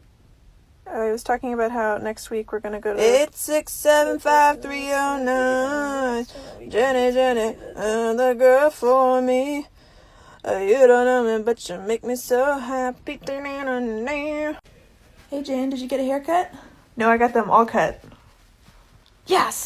I was talking about how next week we're gonna go to 8675309. Jenny, the girl for me. You don't know me, but you make me so happy. Hey Jane, did you get a haircut? No, I got them all cut. Yes!